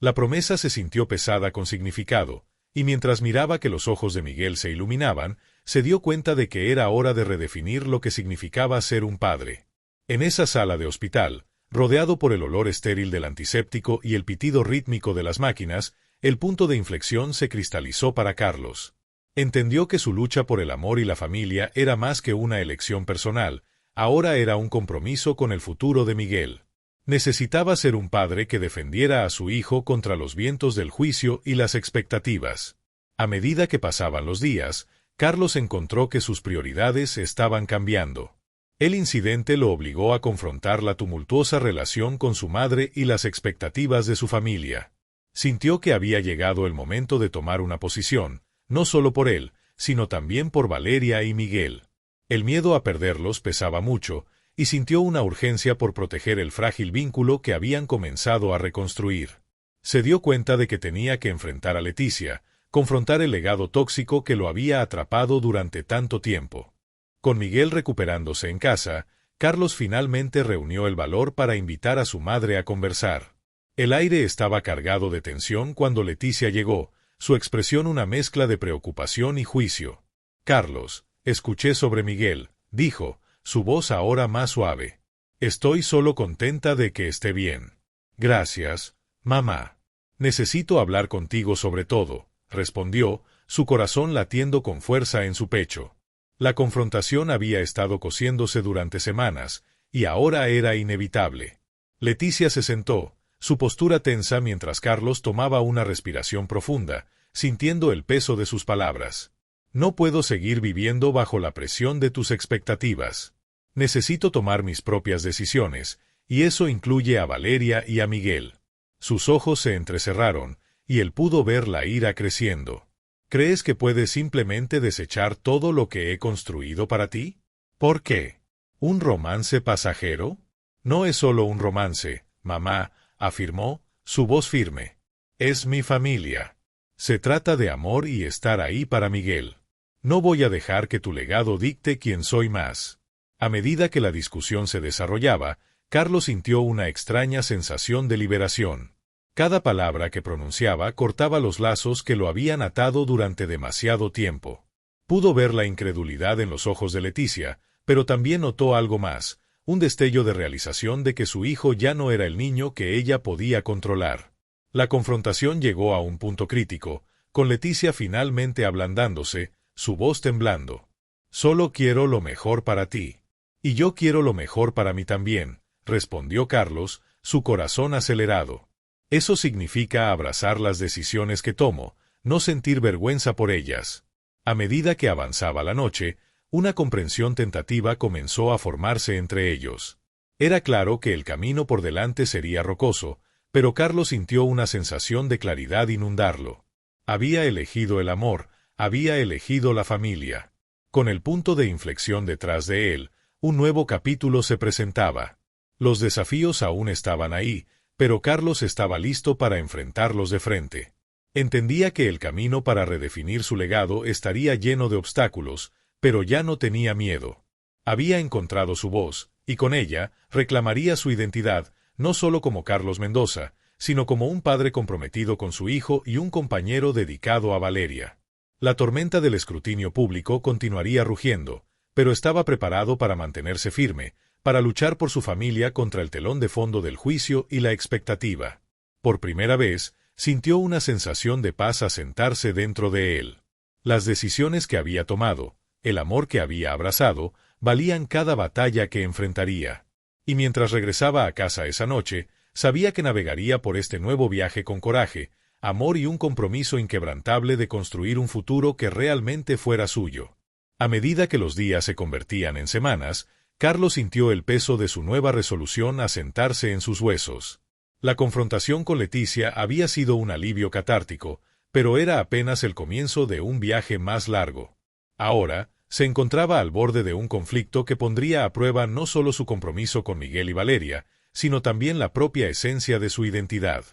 La promesa se sintió pesada con significado, y mientras miraba que los ojos de Miguel se iluminaban, se dio cuenta de que era hora de redefinir lo que significaba ser un padre. En esa sala de hospital, rodeado por el olor estéril del antiséptico y el pitido rítmico de las máquinas, el punto de inflexión se cristalizó para Carlos. Entendió que su lucha por el amor y la familia era más que una elección personal, ahora era un compromiso con el futuro de Miguel. Necesitaba ser un padre que defendiera a su hijo contra los vientos del juicio y las expectativas. A medida que pasaban los días, Carlos encontró que sus prioridades estaban cambiando. El incidente lo obligó a confrontar la tumultuosa relación con su madre y las expectativas de su familia. Sintió que había llegado el momento de tomar una posición, no solo por él, sino también por Valeria y Miguel. El miedo a perderlos pesaba mucho, y sintió una urgencia por proteger el frágil vínculo que habían comenzado a reconstruir. Se dio cuenta de que tenía que enfrentar a Leticia, confrontar el legado tóxico que lo había atrapado durante tanto tiempo. Con Miguel recuperándose en casa, Carlos finalmente reunió el valor para invitar a su madre a conversar. El aire estaba cargado de tensión cuando Leticia llegó, su expresión una mezcla de preocupación y juicio. «Carlos, escuché sobre Miguel», dijo, su voz ahora más suave. «Estoy solo contenta de que esté bien». «Gracias, mamá. Necesito hablar contigo sobre todo», respondió, su corazón latiendo con fuerza en su pecho. La confrontación había estado cociéndose durante semanas, y ahora era inevitable. Leticia se sentó, su postura tensa mientras Carlos tomaba una respiración profunda, sintiendo el peso de sus palabras. «No puedo seguir viviendo bajo la presión de tus expectativas. Necesito tomar mis propias decisiones, y eso incluye a Valeria y a Miguel». Sus ojos se entrecerraron, y él pudo ver la ira creciendo. «¿Crees que puedes simplemente desechar todo lo que he construido para ti? ¿Por qué? ¿Un romance pasajero?» «No es solo un romance, mamá», afirmó, su voz firme. «Es mi familia. Se trata de amor y estar ahí para Miguel. No voy a dejar que tu legado dicte quién soy más. A medida que la discusión se desarrollaba, Carlos sintió una extraña sensación de liberación. Cada palabra que pronunciaba cortaba los lazos que lo habían atado durante demasiado tiempo. Pudo ver la incredulidad en los ojos de Leticia, pero también notó algo más, un destello de realización de que su hijo ya no era el niño que ella podía controlar. La confrontación llegó a un punto crítico, con Leticia finalmente ablandándose, su voz temblando. «Solo quiero lo mejor para ti. Y yo quiero lo mejor para mí también», respondió Carlos, su corazón acelerado. «Eso significa abrazar las decisiones que tomo, no sentir vergüenza por ellas». A medida que avanzaba la noche, una comprensión tentativa comenzó a formarse entre ellos. Era claro que el camino por delante sería rocoso, pero Carlos sintió una sensación de claridad inundarlo. Había elegido el amor, había elegido la familia. Con el punto de inflexión detrás de él, un nuevo capítulo se presentaba. Los desafíos aún estaban ahí, pero Carlos estaba listo para enfrentarlos de frente. Entendía que el camino para redefinir su legado estaría lleno de obstáculos, pero ya no tenía miedo. Había encontrado su voz, y con ella reclamaría su identidad, no solo como Carlos Mendoza, sino como un padre comprometido con su hijo y un compañero dedicado a Valeria. La tormenta del escrutinio público continuaría rugiendo, pero estaba preparado para mantenerse firme, para luchar por su familia contra el telón de fondo del juicio y la expectativa. Por primera vez, sintió una sensación de paz asentarse dentro de él. Las decisiones que había tomado, el amor que había abrazado, valían cada batalla que enfrentaría. Y mientras regresaba a casa esa noche, sabía que navegaría por este nuevo viaje con coraje, amor y un compromiso inquebrantable de construir un futuro que realmente fuera suyo. A medida que los días se convertían en semanas, Carlos sintió el peso de su nueva resolución a sentarse en sus huesos. La confrontación con Leticia había sido un alivio catártico, pero era apenas el comienzo de un viaje más largo. Ahora, se encontraba al borde de un conflicto que pondría a prueba no solo su compromiso con Miguel y Valeria, sino también la propia esencia de su identidad.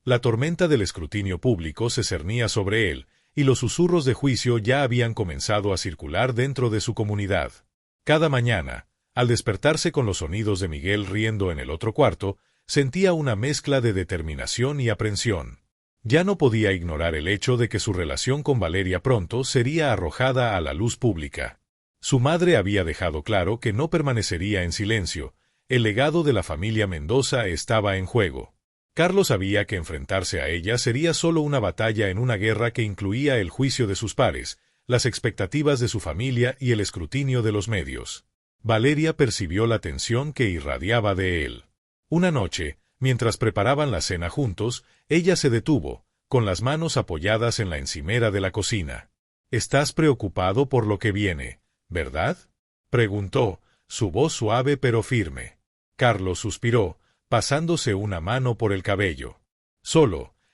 La tormenta del escrutinio público se cernía sobre él, y los susurros de juicio ya habían comenzado a circular dentro de su comunidad. Cada mañana, al despertarse con los sonidos de Miguel riendo en el otro cuarto, sentía una mezcla de determinación y aprensión. Ya no podía ignorar el hecho de que su relación con Valeria pronto sería arrojada a la luz pública. Su madre había dejado claro que no permanecería en silencio, el legado de la familia Mendoza estaba en juego. Carlos sabía que enfrentarse a ella sería solo una batalla en una guerra que incluía el juicio de sus pares, las expectativas de su familia y el escrutinio de los medios. Valeria percibió la tensión que irradiaba de él. Una noche, mientras preparaban la cena juntos, ella se detuvo, con las manos apoyadas en la encimera de la cocina. «Estás preocupado por lo que viene, ¿verdad?», preguntó, su voz suave pero firme. Carlos suspiró, pasándose una mano por el cabello.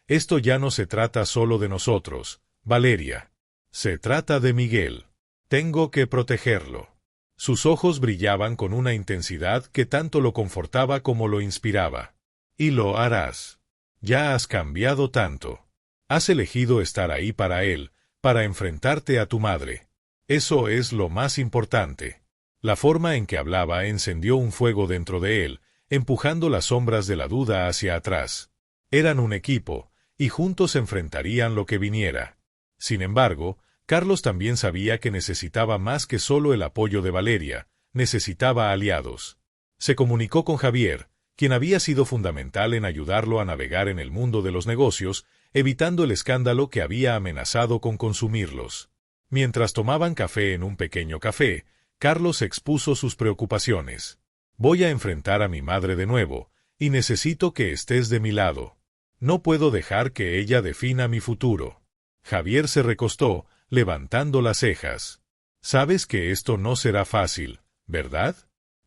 Esto ya no se trata solo de nosotros, Valeria. Se trata de Miguel. Tengo que protegerlo». Sus ojos brillaban con una intensidad que tanto lo confortaba como lo inspiraba. «Y lo harás. Ya has cambiado tanto. Has elegido estar ahí para él, para enfrentarte a tu madre. Eso es lo más importante». La forma en que hablaba encendió un fuego dentro de él, empujando las sombras de la duda hacia atrás. Eran un equipo, y juntos enfrentarían lo que viniera. Sin embargo, Carlos también sabía que necesitaba más que solo el apoyo de Valeria, necesitaba aliados. Se comunicó con Javier, quien había sido fundamental en ayudarlo a navegar en el mundo de los negocios, evitando el escándalo que había amenazado con consumirlos. Mientras tomaban café en un pequeño café, Carlos expuso sus preocupaciones. «Voy a enfrentar a mi madre de nuevo, y necesito que estés de mi lado. No puedo dejar que ella defina mi futuro». Javier se recostó, levantando las cejas. «Sabes que esto no será fácil, ¿verdad?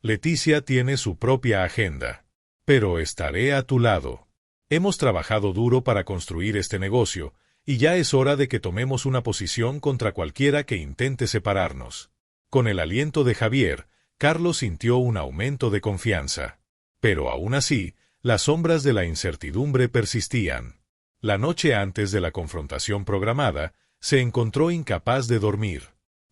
Leticia tiene su propia agenda. Pero estaré a tu lado. Hemos trabajado duro para construir este negocio, y ya es hora de que tomemos una posición contra cualquiera que intente separarnos». Con el aliento de Javier, Carlos sintió un aumento de confianza. Pero aún así, las sombras de la incertidumbre persistían. La noche antes de la confrontación programada, se encontró incapaz de dormir.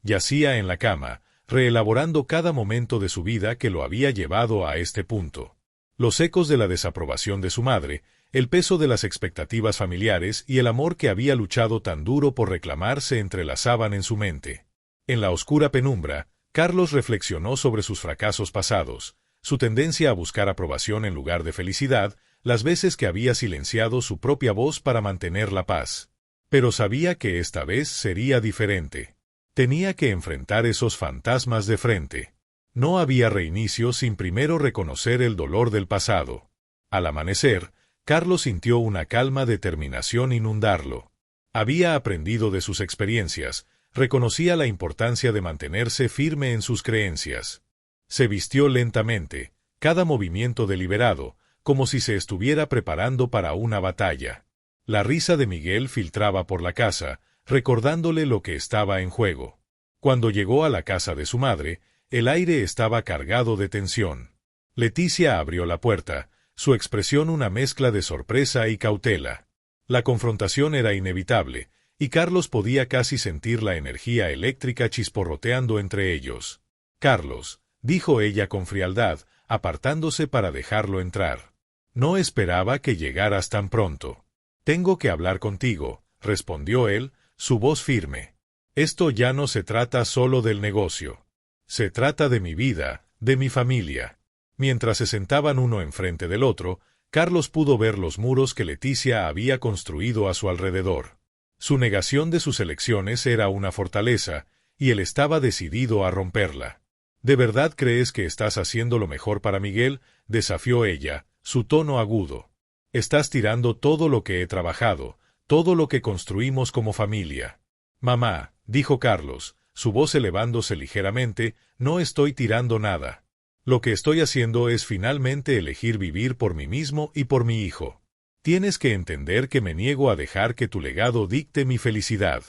Yacía en la cama, reelaborando cada momento de su vida que lo había llevado a este punto. Los ecos de la desaprobación de su madre, el peso de las expectativas familiares y el amor que había luchado tan duro por reclamar se entrelazaban en su mente. En la oscura penumbra, Carlos reflexionó sobre sus fracasos pasados, su tendencia a buscar aprobación en lugar de felicidad, las veces que había silenciado su propia voz para mantener la paz. Pero sabía que esta vez sería diferente. Tenía que enfrentar esos fantasmas de frente. No había reinicio sin primero reconocer el dolor del pasado. Al amanecer, Carlos sintió una calma determinación inundarlo. Había aprendido de sus experiencias, reconocía la importancia de mantenerse firme en sus creencias. Se vistió lentamente, cada movimiento deliberado, como si se estuviera preparando para una batalla. La risa de Miguel filtraba por la casa, recordándole lo que estaba en juego. Cuando llegó a la casa de su madre, el aire estaba cargado de tensión. Leticia abrió la puerta, su expresión una mezcla de sorpresa y cautela. La confrontación era inevitable, y Carlos podía casi sentir la energía eléctrica chisporroteando entre ellos. «Carlos», dijo ella con frialdad, apartándose para dejarlo entrar. «No esperaba que llegaras tan pronto». «Tengo que hablar contigo», respondió él, su voz firme. «Esto ya no se trata solo del negocio. Se trata de mi vida, de mi familia». Mientras se sentaban uno enfrente del otro, Carlos pudo ver los muros que Leticia había construido a su alrededor. Su negación de sus elecciones era una fortaleza, y él estaba decidido a romperla. «¿De verdad crees que estás haciendo lo mejor para Miguel?», desafió ella, su tono agudo. «Estás tirando todo lo que he trabajado, todo lo que construimos como familia». «Mamá», dijo Carlos, su voz elevándose ligeramente, «no estoy tirando nada. Lo que estoy haciendo es finalmente elegir vivir por mí mismo y por mi hijo. Tienes que entender que me niego a dejar que tu legado dicte mi felicidad».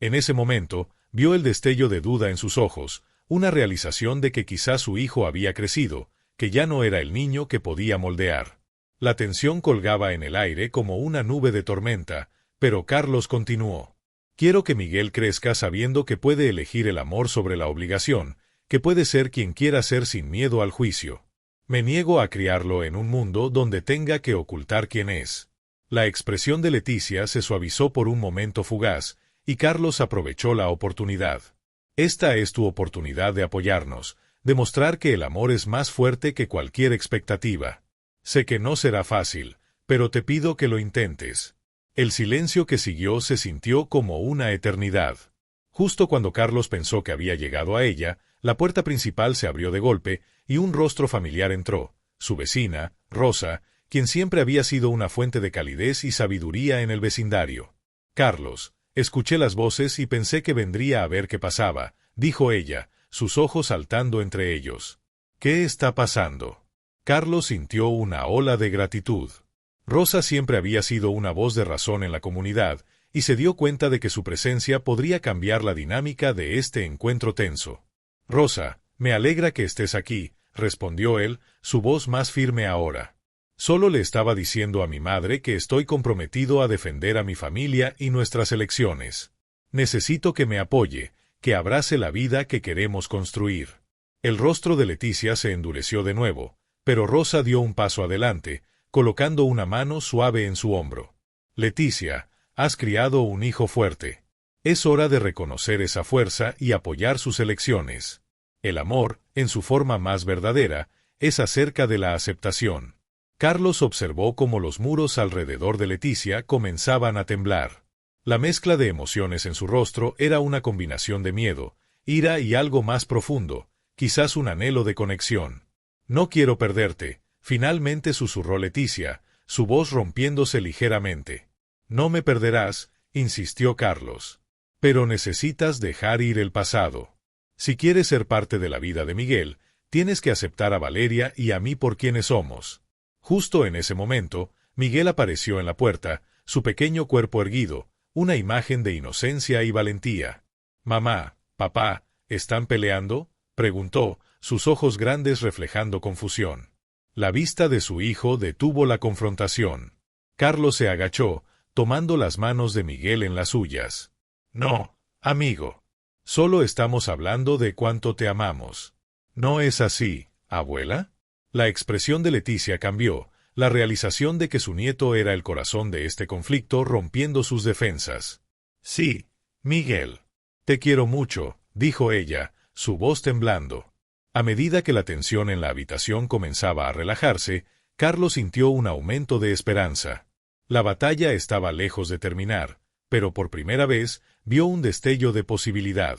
En ese momento, vio el destello de duda en sus ojos, una realización de que quizás su hijo había crecido, que ya no era el niño que podía moldear. La tensión colgaba en el aire como una nube de tormenta, pero Carlos continuó. «Quiero que Miguel crezca sabiendo que puede elegir el amor sobre la obligación, que puede ser quien quiera ser sin miedo al juicio. Me niego a criarlo en un mundo donde tenga que ocultar quién es». La expresión de Leticia se suavizó por un momento fugaz, y Carlos aprovechó la oportunidad. «Esta es tu oportunidad de apoyarnos, demostrar que el amor es más fuerte que cualquier expectativa. Sé que no será fácil, pero te pido que lo intentes». El silencio que siguió se sintió como una eternidad. Justo cuando Carlos pensó que había llegado a ella, la puerta principal se abrió de golpe, y un rostro familiar entró, su vecina, Rosa, quien siempre había sido una fuente de calidez y sabiduría en el vecindario. «Carlos, escuché las voces y pensé que vendría a ver qué pasaba», dijo ella, sus ojos saltando entre ellos. «¿Qué está pasando?». Carlos sintió una ola de gratitud. Rosa siempre había sido una voz de razón en la comunidad, y se dio cuenta de que su presencia podría cambiar la dinámica de este encuentro tenso. «Rosa, me alegra que estés aquí», respondió él, su voz más firme ahora. «Solo le estaba diciendo a mi madre que estoy comprometido a defender a mi familia y nuestras elecciones. Necesito que me apoye, que abrace la vida que queremos construir». El rostro de Leticia se endureció de nuevo, pero Rosa dio un paso adelante, colocando una mano suave en su hombro. «Leticia, has criado un hijo fuerte. Es hora de reconocer esa fuerza y apoyar sus elecciones. El amor, en su forma más verdadera, es acerca de la aceptación». Carlos observó cómo los muros alrededor de Leticia comenzaban a temblar. La mezcla de emociones en su rostro era una combinación de miedo, ira y algo más profundo, quizás un anhelo de conexión. «No quiero perderte», finalmente susurró Leticia, su voz rompiéndose ligeramente. «No me perderás», insistió Carlos. «Pero necesitas dejar ir el pasado. Si quieres ser parte de la vida de Miguel, tienes que aceptar a Valeria y a mí por quienes somos». Justo en ese momento, Miguel apareció en la puerta, su pequeño cuerpo erguido, una imagen de inocencia y valentía. «Mamá, papá, ¿están peleando?», preguntó, sus ojos grandes reflejando confusión. La vista de su hijo detuvo la confrontación. Carlos se agachó, tomando las manos de Miguel en las suyas. «No, amigo. Solo estamos hablando de cuánto te amamos. ¿No es así, abuela? La expresión de Leticia cambió, la realización de que su nieto era el corazón de este conflicto rompiendo sus defensas. Sí, Miguel. Te quiero mucho, dijo ella, su voz temblando. A medida que la tensión en la habitación comenzaba a relajarse, Carlos sintió un aumento de esperanza. La batalla estaba lejos de terminar, pero por primera vez vio un destello de posibilidad.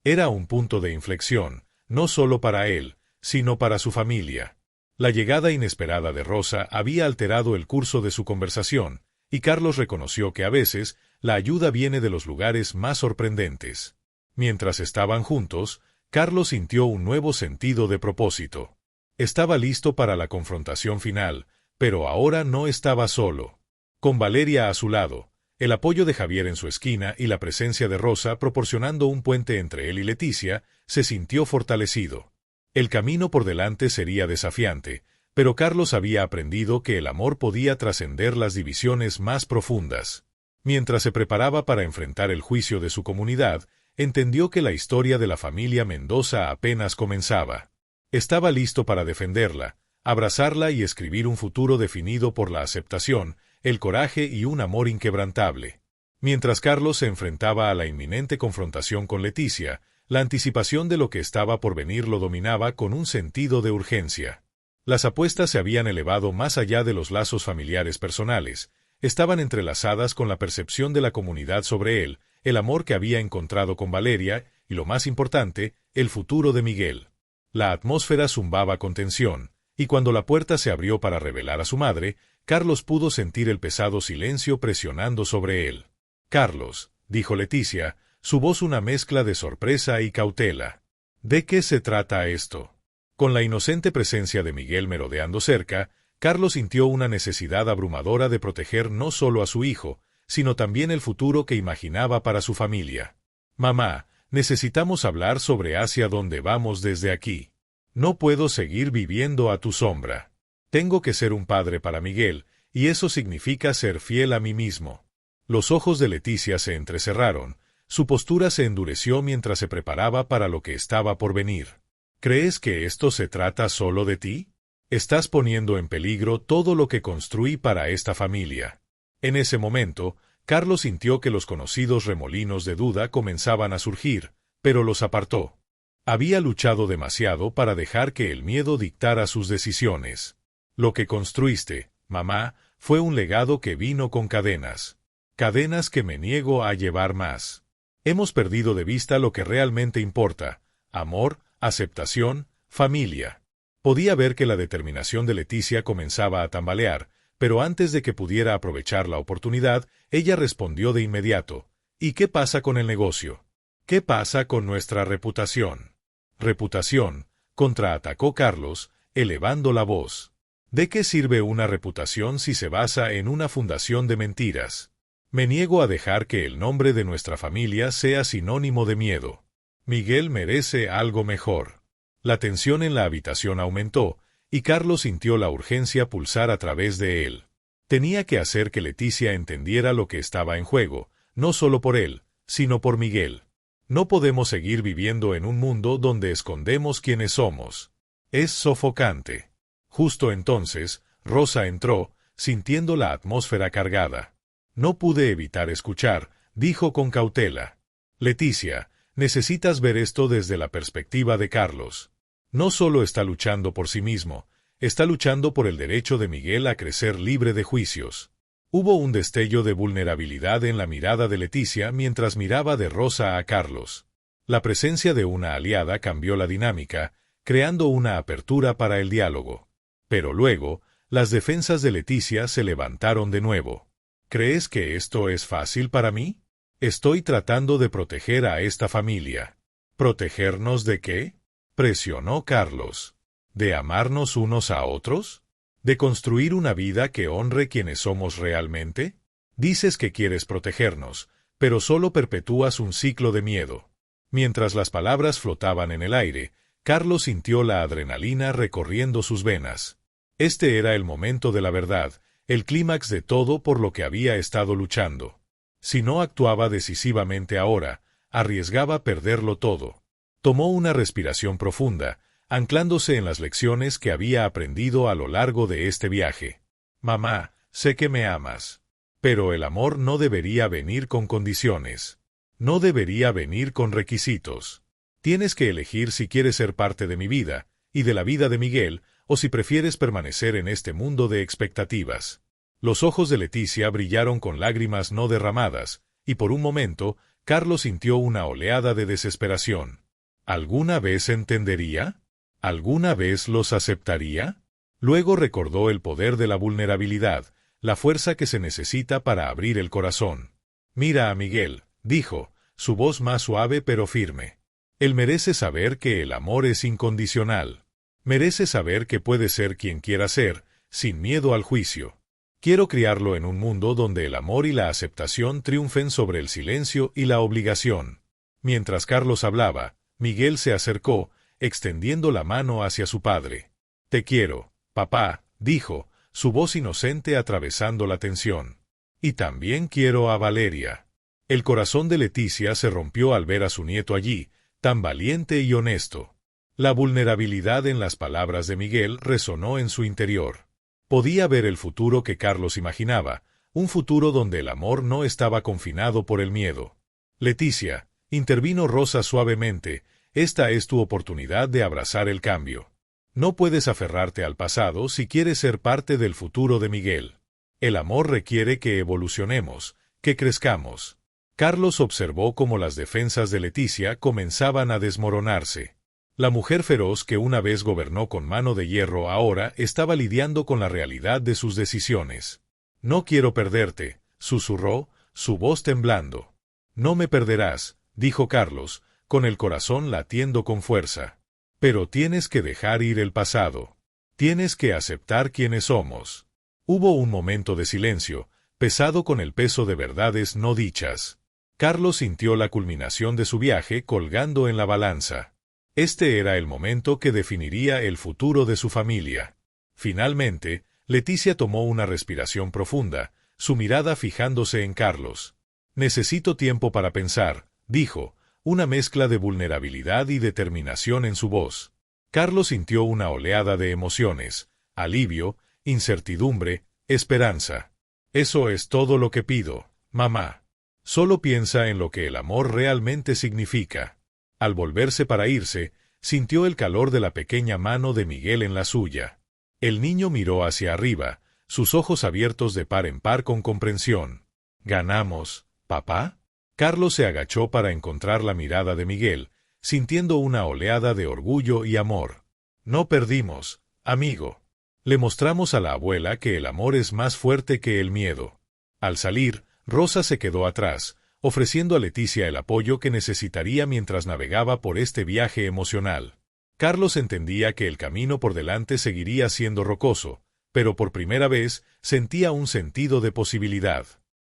Era un punto de inflexión, no solo para él, sino para su familia. La llegada inesperada de Rosa había alterado el curso de su conversación, y Carlos reconoció que a veces la ayuda viene de los lugares más sorprendentes. Mientras estaban juntos, Carlos sintió un nuevo sentido de propósito. Estaba listo para la confrontación final, pero ahora no estaba solo. Con Valeria a su lado, el apoyo de Javier en su esquina y la presencia de Rosa proporcionando un puente entre él y Leticia, se sintió fortalecido. El camino por delante sería desafiante, pero Carlos había aprendido que el amor podía trascender las divisiones más profundas. Mientras se preparaba para enfrentar el juicio de su comunidad, entendió que la historia de la familia Mendoza apenas comenzaba. Estaba listo para defenderla, abrazarla y escribir un futuro definido por la aceptación, el coraje y un amor inquebrantable. Mientras Carlos se enfrentaba a la inminente confrontación con Leticia, la anticipación de lo que estaba por venir lo dominaba con un sentido de urgencia. Las apuestas se habían elevado más allá de los lazos familiares personales, estaban entrelazadas con la percepción de la comunidad sobre él, el amor que había encontrado con Valeria y, lo más importante, el futuro de Miguel. La atmósfera zumbaba con tensión, y cuando la puerta se abrió para revelar a su madre, Carlos pudo sentir el pesado silencio presionando sobre él. «Carlos», dijo Leticia, su voz una mezcla de sorpresa y cautela. «¿De qué se trata esto?» Con la inocente presencia de Miguel merodeando cerca, Carlos sintió una necesidad abrumadora de proteger no solo a su hijo, sino también el futuro que imaginaba para su familia. «Mamá, necesitamos hablar sobre hacia dónde vamos desde aquí. No puedo seguir viviendo a tu sombra. Tengo que ser un padre para Miguel, y eso significa ser fiel a mí mismo». Los ojos de Leticia se entrecerraron, su postura se endureció mientras se preparaba para lo que estaba por venir. «¿Crees que esto se trata solo de ti? Estás poniendo en peligro todo lo que construí para esta familia». En ese momento, Carlos sintió que los conocidos remolinos de duda comenzaban a surgir, pero los apartó. Había luchado demasiado para dejar que el miedo dictara sus decisiones. Lo que construiste, mamá, fue un legado que vino con cadenas. Cadenas que me niego a llevar más. Hemos perdido de vista lo que realmente importa: amor, aceptación, familia. Podía ver que la determinación de Leticia comenzaba a tambalear, pero antes de que pudiera aprovechar la oportunidad, ella respondió de inmediato: «¿Y qué pasa con el negocio? ¿Qué pasa con nuestra reputación?» «¿Reputación?», contraatacó Carlos, elevando la voz. «¿De qué sirve una reputación si se basa en una fundación de mentiras? Me niego a dejar que el nombre de nuestra familia sea sinónimo de miedo. Miguel merece algo mejor». La tensión en la habitación aumentó, y Carlos sintió la urgencia pulsar a través de él. Tenía que hacer que Leticia entendiera lo que estaba en juego, no solo por él, sino por Miguel. No podemos seguir viviendo en un mundo donde escondemos quiénes somos. Es sofocante. Justo entonces, Rosa entró, sintiendo la atmósfera cargada. «No pude evitar escuchar», dijo con cautela. «Leticia, necesitas ver esto desde la perspectiva de Carlos. No solo está luchando por sí mismo, está luchando por el derecho de Miguel a crecer libre de juicios». Hubo un destello de vulnerabilidad en la mirada de Leticia mientras miraba de Rosa a Carlos. La presencia de una aliada cambió la dinámica, creando una apertura para el diálogo. Pero luego, las defensas de Leticia se levantaron de nuevo. «¿Crees que esto es fácil para mí? Estoy tratando de proteger a esta familia». «¿Protegernos de qué?», presionó Carlos. «¿De amarnos unos a otros? ¿De construir una vida que honre quienes somos realmente? Dices que quieres protegernos, pero solo perpetúas un ciclo de miedo». Mientras las palabras flotaban en el aire, Carlos sintió la adrenalina recorriendo sus venas. Este era el momento de la verdad, el clímax de todo por lo que había estado luchando. Si no actuaba decisivamente ahora, arriesgaba perderlo todo. Tomó una respiración profunda, anclándose en las lecciones que había aprendido a lo largo de este viaje. Mamá, sé que me amas. Pero el amor no debería venir con condiciones. No debería venir con requisitos. Tienes que elegir si quieres ser parte de mi vida, y de la vida de Miguel, o si prefieres permanecer en este mundo de expectativas. Los ojos de Leticia brillaron con lágrimas no derramadas, y por un momento, Carlos sintió una oleada de desesperación. ¿Alguna vez entendería? ¿Alguna vez los aceptaría? Luego recordó el poder de la vulnerabilidad, la fuerza que se necesita para abrir el corazón. Mira a Miguel, dijo, su voz más suave pero firme. Él merece saber que el amor es incondicional. Merece saber que puede ser quien quiera ser, sin miedo al juicio. Quiero criarlo en un mundo donde el amor y la aceptación triunfen sobre el silencio y la obligación. Mientras Carlos hablaba, Miguel se acercó, extendiendo la mano hacia su padre. Te quiero, papá, dijo, su voz inocente atravesando la tensión. Y también quiero a Valeria. El corazón de Leticia se rompió al ver a su nieto allí, tan valiente y honesto. La vulnerabilidad en las palabras de Miguel resonó en su interior. Podía ver el futuro que Carlos imaginaba, un futuro donde el amor no estaba confinado por el miedo. Leticia, intervino Rosa suavemente, esta es tu oportunidad de abrazar el cambio. No puedes aferrarte al pasado si quieres ser parte del futuro de Miguel. El amor requiere que evolucionemos, que crezcamos. Carlos observó cómo las defensas de Leticia comenzaban a desmoronarse. La mujer feroz que una vez gobernó con mano de hierro ahora estaba lidiando con la realidad de sus decisiones. No quiero perderte, susurró, su voz temblando. No me perderás, dijo Carlos, con el corazón latiendo con fuerza. Pero tienes que dejar ir el pasado. Tienes que aceptar quiénes somos. Hubo un momento de silencio, pesado con el peso de verdades no dichas. Carlos sintió la culminación de su viaje colgando en la balanza. Este era el momento que definiría el futuro de su familia. Finalmente, Leticia tomó una respiración profunda, su mirada fijándose en Carlos. Necesito tiempo para pensar, dijo, una mezcla de vulnerabilidad y determinación en su voz. Carlos sintió una oleada de emociones, alivio, incertidumbre, esperanza. Eso es todo lo que pido, mamá. Solo piensa en lo que el amor realmente significa. Al volverse para irse, sintió el calor de la pequeña mano de Miguel en la suya. El niño miró hacia arriba, sus ojos abiertos de par en par con comprensión. ¿Ganamos, papá? Carlos se agachó para encontrar la mirada de Miguel, sintiendo una oleada de orgullo y amor. No perdimos, amigo. Le mostramos a la abuela que el amor es más fuerte que el miedo. Al salir, Rosa se quedó atrás, ofreciendo a Leticia el apoyo que necesitaría mientras navegaba por este viaje emocional. Carlos entendía que el camino por delante seguiría siendo rocoso, pero por primera vez sentía un sentido de posibilidad.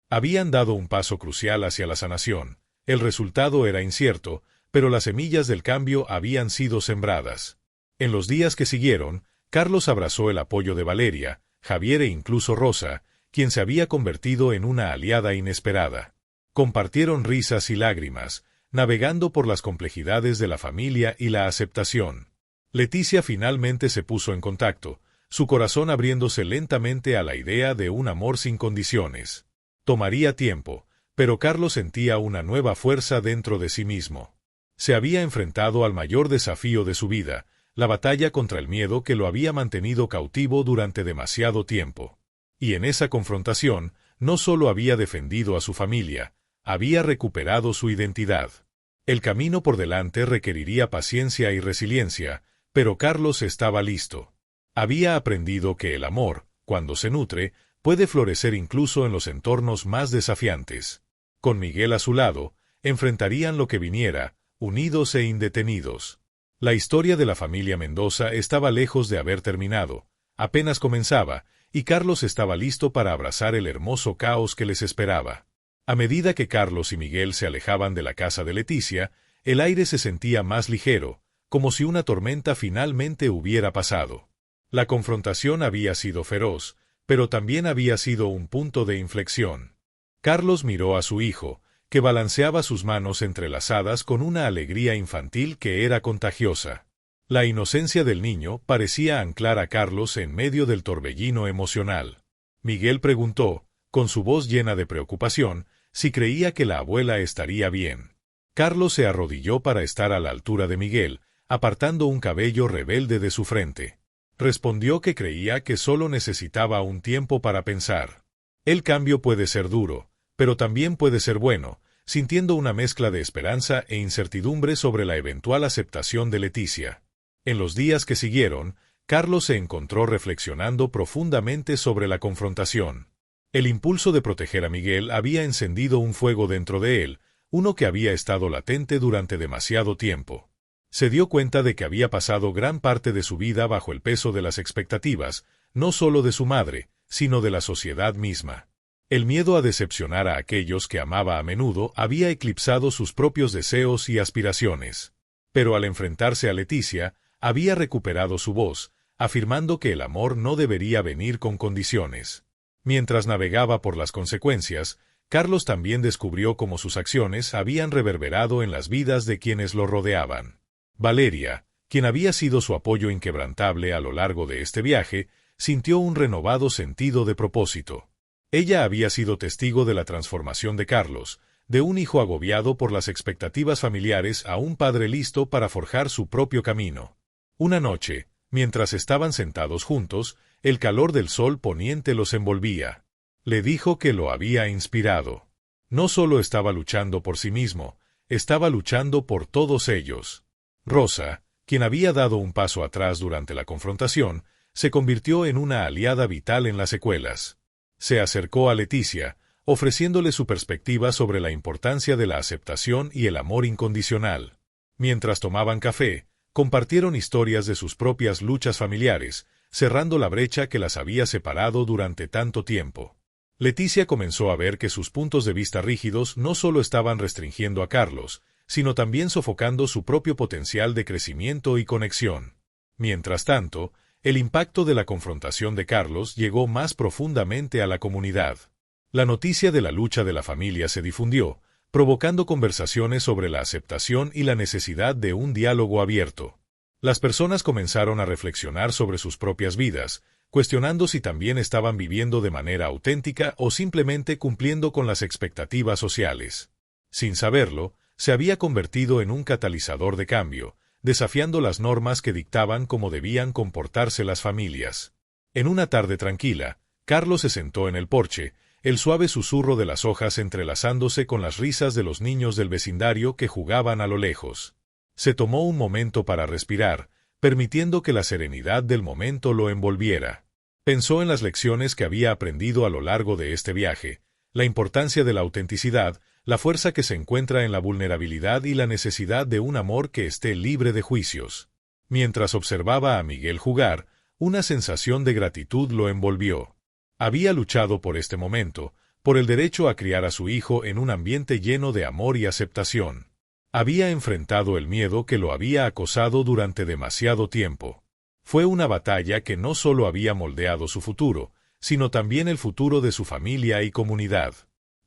Habían dado un paso crucial hacia la sanación. El resultado era incierto, pero las semillas del cambio habían sido sembradas. En los días que siguieron, Carlos abrazó el apoyo de Valeria, Javier e incluso Rosa, quien se había convertido en una aliada inesperada. Compartieron risas y lágrimas, navegando por las complejidades de la familia y la aceptación. Leticia finalmente se puso en contacto, su corazón abriéndose lentamente a la idea de un amor sin condiciones. Tomaría tiempo, pero Carlos sentía una nueva fuerza dentro de sí mismo. Se había enfrentado al mayor desafío de su vida, la batalla contra el miedo que lo había mantenido cautivo durante demasiado tiempo. Y en esa confrontación, no solo había defendido a su familia, había recuperado su identidad. El camino por delante requeriría paciencia y resiliencia, pero Carlos estaba listo. Había aprendido que el amor, cuando se nutre, puede florecer incluso en los entornos más desafiantes. Con Miguel a su lado, enfrentarían lo que viniera, unidos e indetenidos. La historia de la familia Mendoza estaba lejos de haber terminado, apenas comenzaba, y Carlos estaba listo para abrazar el hermoso caos que les esperaba. A medida que Carlos y Miguel se alejaban de la casa de Leticia, el aire se sentía más ligero, como si una tormenta finalmente hubiera pasado. La confrontación había sido feroz, pero también había sido un punto de inflexión. Carlos miró a su hijo, que balanceaba sus manos entrelazadas con una alegría infantil que era contagiosa. La inocencia del niño parecía anclar a Carlos en medio del torbellino emocional. Miguel preguntó, con su voz llena de preocupación, si creía que la abuela estaría bien. Carlos se arrodilló para estar a la altura de Miguel, apartando un cabello rebelde de su frente. Respondió que creía que solo necesitaba un tiempo para pensar. El cambio puede ser duro, pero también puede ser bueno, sintiendo una mezcla de esperanza e incertidumbre sobre la eventual aceptación de Leticia. En los días que siguieron, Carlos se encontró reflexionando profundamente sobre la confrontación. El impulso de proteger a Miguel había encendido un fuego dentro de él, uno que había estado latente durante demasiado tiempo. Se dio cuenta de que había pasado gran parte de su vida bajo el peso de las expectativas, no solo de su madre, sino de la sociedad misma. El miedo a decepcionar a aquellos que amaba a menudo había eclipsado sus propios deseos y aspiraciones. Pero al enfrentarse a Leticia, había recuperado su voz, afirmando que el amor no debería venir con condiciones. Mientras navegaba por las consecuencias, Carlos también descubrió cómo sus acciones habían reverberado en las vidas de quienes lo rodeaban. Valeria, quien había sido su apoyo inquebrantable a lo largo de este viaje, sintió un renovado sentido de propósito. Ella había sido testigo de la transformación de Carlos, de un hijo agobiado por las expectativas familiares a un padre listo para forjar su propio camino. Una noche, mientras estaban sentados juntos, el calor del sol poniente los envolvía. Le dijo que lo había inspirado. No solo estaba luchando por sí mismo, estaba luchando por todos ellos. Rosa, quien había dado un paso atrás durante la confrontación, se convirtió en una aliada vital en las secuelas. Se acercó a Leticia, ofreciéndole su perspectiva sobre la importancia de la aceptación y el amor incondicional. Mientras tomaban café, compartieron historias de sus propias luchas familiares, cerrando la brecha que las había separado durante tanto tiempo. Leticia comenzó a ver que sus puntos de vista rígidos no solo estaban restringiendo a Carlos, sino también sofocando su propio potencial de crecimiento y conexión. Mientras tanto, el impacto de la confrontación de Carlos llegó más profundamente a la comunidad. La noticia de la lucha de la familia se difundió, provocando conversaciones sobre la aceptación y la necesidad de un diálogo abierto. Las personas comenzaron a reflexionar sobre sus propias vidas, cuestionando si también estaban viviendo de manera auténtica o simplemente cumpliendo con las expectativas sociales. Sin saberlo, se había convertido en un catalizador de cambio, desafiando las normas que dictaban cómo debían comportarse las familias. En una tarde tranquila, Carlos se sentó en el porche, el suave susurro de las hojas entrelazándose con las risas de los niños del vecindario que jugaban a lo lejos. Se tomó un momento para respirar, permitiendo que la serenidad del momento lo envolviera. Pensó en las lecciones que había aprendido a lo largo de este viaje, la importancia de la autenticidad, la fuerza que se encuentra en la vulnerabilidad y la necesidad de un amor que esté libre de juicios. Mientras observaba a Miguel jugar, una sensación de gratitud lo envolvió. Había luchado por este momento, por el derecho a criar a su hijo en un ambiente lleno de amor y aceptación. Había enfrentado el miedo que lo había acosado durante demasiado tiempo. Fue una batalla que no solo había moldeado su futuro, sino también el futuro de su familia y comunidad.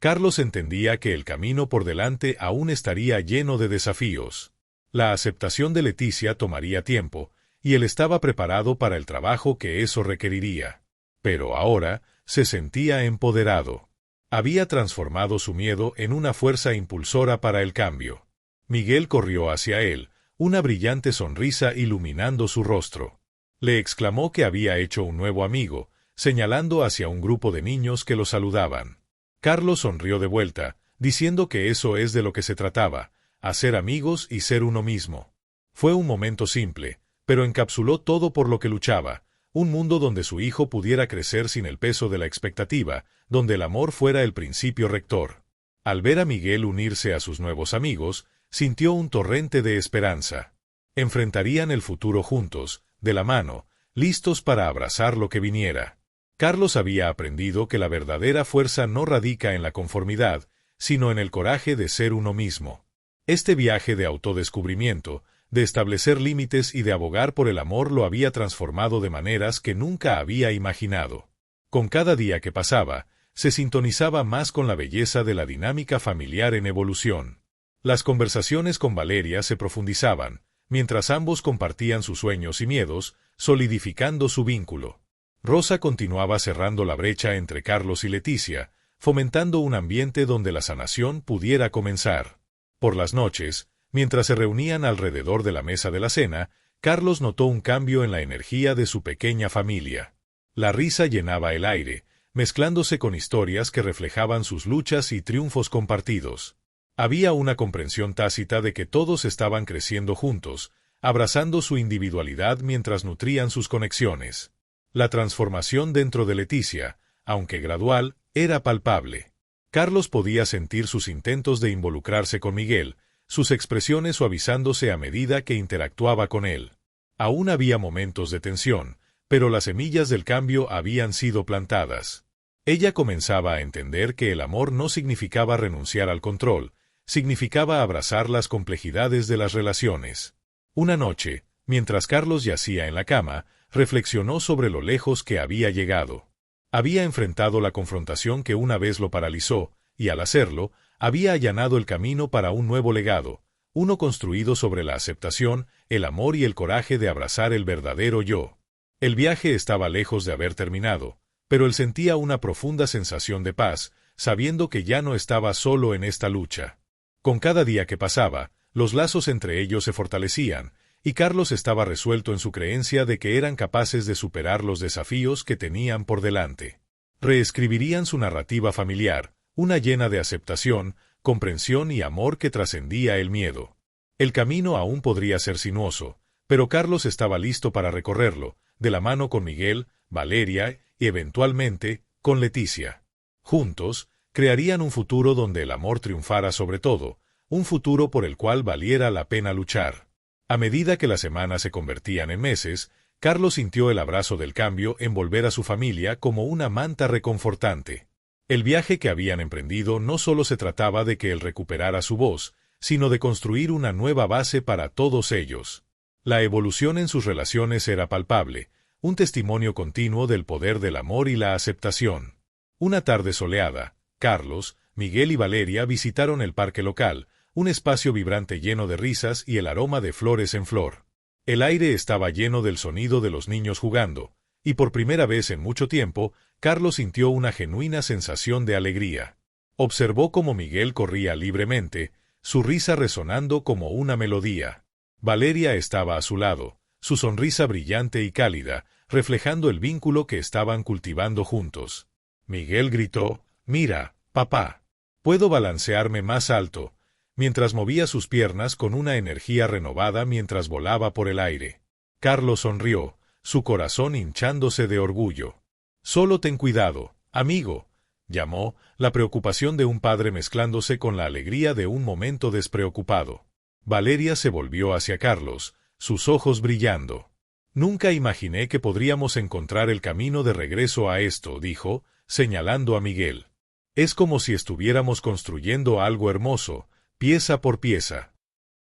Carlos entendía que el camino por delante aún estaría lleno de desafíos. La aceptación de Leticia tomaría tiempo, y él estaba preparado para el trabajo que eso requeriría. Pero ahora se sentía empoderado. Había transformado su miedo en una fuerza impulsora para el cambio. Miguel corrió hacia él, una brillante sonrisa iluminando su rostro. Le exclamó que había hecho un nuevo amigo, señalando hacia un grupo de niños que lo saludaban. Carlos sonrió de vuelta, diciendo que eso es de lo que se trataba, hacer amigos y ser uno mismo. Fue un momento simple, pero encapsuló todo por lo que luchaba, un mundo donde su hijo pudiera crecer sin el peso de la expectativa, donde el amor fuera el principio rector. Al ver a Miguel unirse a sus nuevos amigos, sintió un torrente de esperanza. Enfrentarían el futuro juntos, de la mano, listos para abrazar lo que viniera. Carlos había aprendido que la verdadera fuerza no radica en la conformidad, sino en el coraje de ser uno mismo. Este viaje de autodescubrimiento, de establecer límites y de abogar por el amor lo había transformado de maneras que nunca había imaginado. Con cada día que pasaba, se sintonizaba más con la belleza de la dinámica familiar en evolución. Las conversaciones con Valeria se profundizaban, mientras ambos compartían sus sueños y miedos, solidificando su vínculo. Rosa continuaba cerrando la brecha entre Carlos y Leticia, fomentando un ambiente donde la sanación pudiera comenzar. Por las noches, mientras se reunían alrededor de la mesa de la cena, Carlos notó un cambio en la energía de su pequeña familia. La risa llenaba el aire, mezclándose con historias que reflejaban sus luchas y triunfos compartidos. Había una comprensión tácita de que todos estaban creciendo juntos, abrazando su individualidad mientras nutrían sus conexiones. La transformación dentro de Leticia, aunque gradual, era palpable. Carlos podía sentir sus intentos de involucrarse con Miguel, sus expresiones suavizándose a medida que interactuaba con él. Aún había momentos de tensión, pero las semillas del cambio habían sido plantadas. Ella comenzaba a entender que el amor no significaba renunciar al control, significaba abrazar las complejidades de las relaciones. Una noche, mientras Carlos yacía en la cama, reflexionó sobre lo lejos que había llegado. Había enfrentado la confrontación que una vez lo paralizó, y al hacerlo, había allanado el camino para un nuevo legado, uno construido sobre la aceptación, el amor y el coraje de abrazar el verdadero yo. El viaje estaba lejos de haber terminado, pero él sentía una profunda sensación de paz, sabiendo que ya no estaba solo en esta lucha. Con cada día que pasaba, los lazos entre ellos se fortalecían, y Carlos estaba resuelto en su creencia de que eran capaces de superar los desafíos que tenían por delante. Reescribirían su narrativa familiar, una llena de aceptación, comprensión y amor que trascendía el miedo. El camino aún podría ser sinuoso, pero Carlos estaba listo para recorrerlo, de la mano con Miguel, Valeria y, eventualmente, con Leticia. Juntos, crearían un futuro donde el amor triunfara sobre todo, un futuro por el cual valiera la pena luchar. A medida que las semanas se convertían en meses, Carlos sintió el abrazo del cambio envolver a su familia como una manta reconfortante. El viaje que habían emprendido no solo se trataba de que él recuperara su voz, sino de construir una nueva base para todos ellos. La evolución en sus relaciones era palpable, un testimonio continuo del poder del amor y la aceptación. Una tarde soleada, Carlos, Miguel y Valeria visitaron el parque local, un espacio vibrante lleno de risas y el aroma de flores en flor. El aire estaba lleno del sonido de los niños jugando, y por primera vez en mucho tiempo, Carlos sintió una genuina sensación de alegría. Observó cómo Miguel corría libremente, su risa resonando como una melodía. Valeria estaba a su lado, su sonrisa brillante y cálida, reflejando el vínculo que estaban cultivando juntos. Miguel gritó: «Mira, papá, puedo balancearme más alto», mientras movía sus piernas con una energía renovada mientras volaba por el aire. Carlos sonrió, su corazón hinchándose de orgullo. «Solo ten cuidado, amigo», llamó, la preocupación de un padre mezclándose con la alegría de un momento despreocupado. Valeria se volvió hacia Carlos, sus ojos brillando. «Nunca imaginé que podríamos encontrar el camino de regreso a esto», dijo, señalando a Miguel. «Es como si estuviéramos construyendo algo hermoso, pieza por pieza».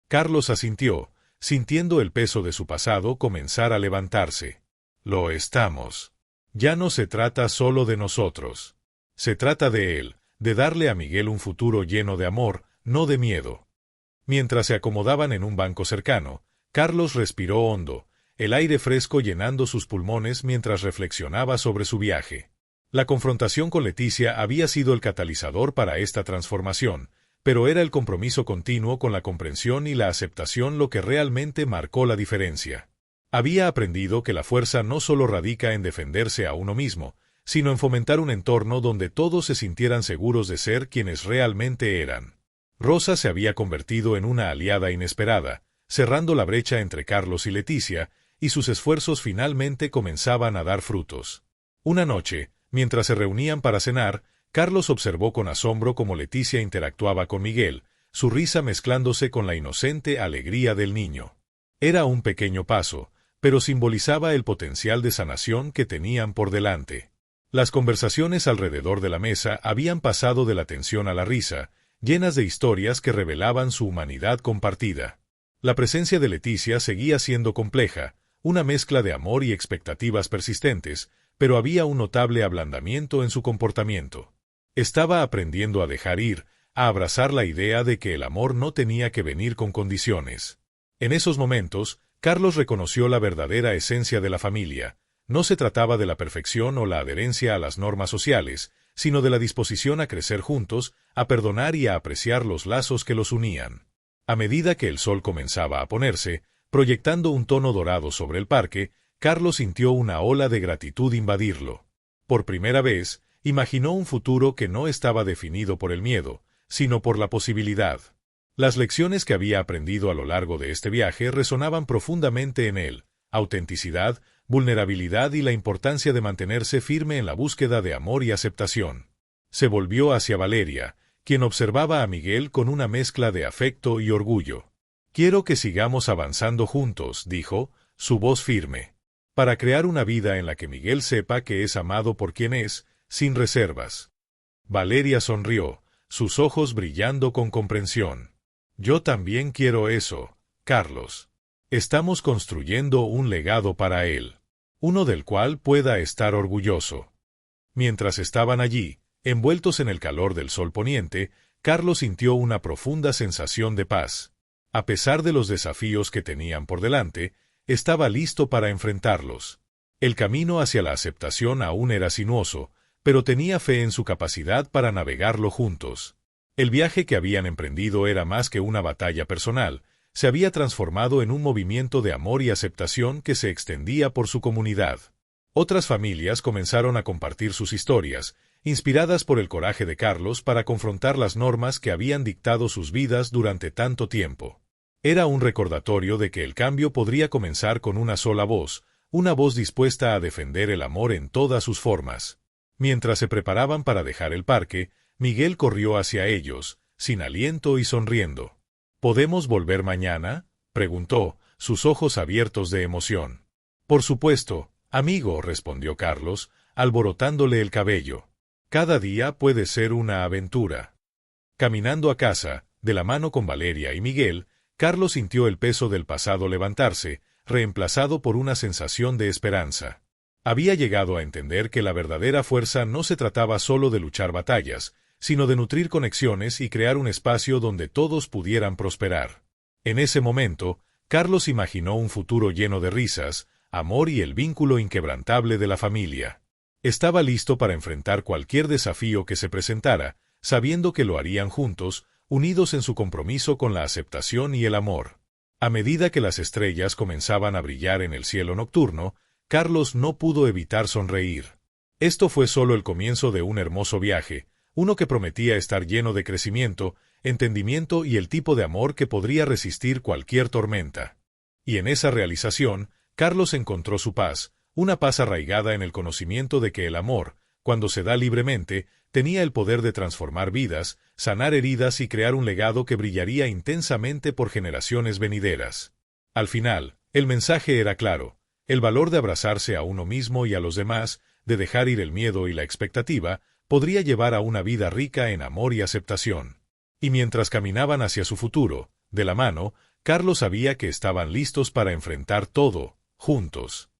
Carlos asintió, sintiendo el peso de su pasado comenzar a levantarse. «Lo estamos. Ya no se trata solo de nosotros. Se trata de él, de darle a Miguel un futuro lleno de amor, no de miedo». Mientras se acomodaban en un banco cercano, Carlos respiró hondo, el aire fresco llenando sus pulmones mientras reflexionaba sobre su viaje. La confrontación con Leticia había sido el catalizador para esta transformación, pero era el compromiso continuo con la comprensión y la aceptación lo que realmente marcó la diferencia. Había aprendido que la fuerza no solo radica en defenderse a uno mismo, sino en fomentar un entorno donde todos se sintieran seguros de ser quienes realmente eran. Rosa se había convertido en una aliada inesperada, cerrando la brecha entre Carlos y Leticia, y sus esfuerzos finalmente comenzaban a dar frutos. Una noche, mientras se reunían para cenar, Carlos observó con asombro cómo Leticia interactuaba con Miguel, su risa mezclándose con la inocente alegría del niño. Era un pequeño paso, pero simbolizaba el potencial de sanación que tenían por delante. Las conversaciones alrededor de la mesa habían pasado de la tensión a la risa, llenas de historias que revelaban su humanidad compartida. La presencia de Leticia seguía siendo compleja, una mezcla de amor y expectativas persistentes, pero había un notable ablandamiento en su comportamiento. Estaba aprendiendo a dejar ir, a abrazar la idea de que el amor no tenía que venir con condiciones. En esos momentos, Carlos reconoció la verdadera esencia de la familia. No se trataba de la perfección o la adherencia a las normas sociales, sino de la disposición a crecer juntos, a perdonar y a apreciar los lazos que los unían. A medida que el sol comenzaba a ponerse, proyectando un tono dorado sobre el parque, Carlos sintió una ola de gratitud invadirlo. Por primera vez, imaginó un futuro que no estaba definido por el miedo, sino por la posibilidad. Las lecciones que había aprendido a lo largo de este viaje resonaban profundamente en él: autenticidad, vulnerabilidad y la importancia de mantenerse firme en la búsqueda de amor y aceptación. Se volvió hacia Valeria, quien observaba a Miguel con una mezcla de afecto y orgullo. «Quiero que sigamos avanzando juntos», dijo, su voz firme, «para crear una vida en la que Miguel sepa que es amado por quien es, sin reservas». Valeria sonrió, sus ojos brillando con comprensión. «Yo también quiero eso, Carlos. Estamos construyendo un legado para él, uno del cual pueda estar orgulloso». Mientras estaban allí, envueltos en el calor del sol poniente, Carlos sintió una profunda sensación de paz. A pesar de los desafíos que tenían por delante, estaba listo para enfrentarlos. El camino hacia la aceptación aún era sinuoso, pero tenía fe en su capacidad para navegarlo juntos. El viaje que habían emprendido era más que una batalla personal, se había transformado en un movimiento de amor y aceptación que se extendía por su comunidad. Otras familias comenzaron a compartir sus historias, inspiradas por el coraje de Carlos para confrontar las normas que habían dictado sus vidas durante tanto tiempo. Era un recordatorio de que el cambio podría comenzar con una sola voz, una voz dispuesta a defender el amor en todas sus formas. Mientras se preparaban para dejar el parque, Miguel corrió hacia ellos, sin aliento y sonriendo. «¿Podemos volver mañana?», preguntó, sus ojos abiertos de emoción. «Por supuesto, amigo», respondió Carlos, alborotándole el cabello. «Cada día puede ser una aventura». Caminando a casa, de la mano con Valeria y Miguel, Carlos sintió el peso del pasado levantarse, reemplazado por una sensación de esperanza. Había llegado a entender que la verdadera fuerza no se trataba solo de luchar batallas, sino de nutrir conexiones y crear un espacio donde todos pudieran prosperar. En ese momento, Carlos imaginó un futuro lleno de risas, amor y el vínculo inquebrantable de la familia. Estaba listo para enfrentar cualquier desafío que se presentara, sabiendo que lo harían juntos, unidos en su compromiso con la aceptación y el amor. A medida que las estrellas comenzaban a brillar en el cielo nocturno, Carlos no pudo evitar sonreír. Esto fue solo el comienzo de un hermoso viaje, uno que prometía estar lleno de crecimiento, entendimiento y el tipo de amor que podría resistir cualquier tormenta. Y en esa realización, Carlos encontró su paz, una paz arraigada en el conocimiento de que el amor, cuando se da libremente, tenía el poder de transformar vidas, sanar heridas y crear un legado que brillaría intensamente por generaciones venideras. Al final, el mensaje era claro: el valor de abrazarse a uno mismo y a los demás, de dejar ir el miedo y la expectativa, podría llevar a una vida rica en amor y aceptación. Y mientras caminaban hacia su futuro, de la mano, Carlos sabía que estaban listos para enfrentar todo, juntos.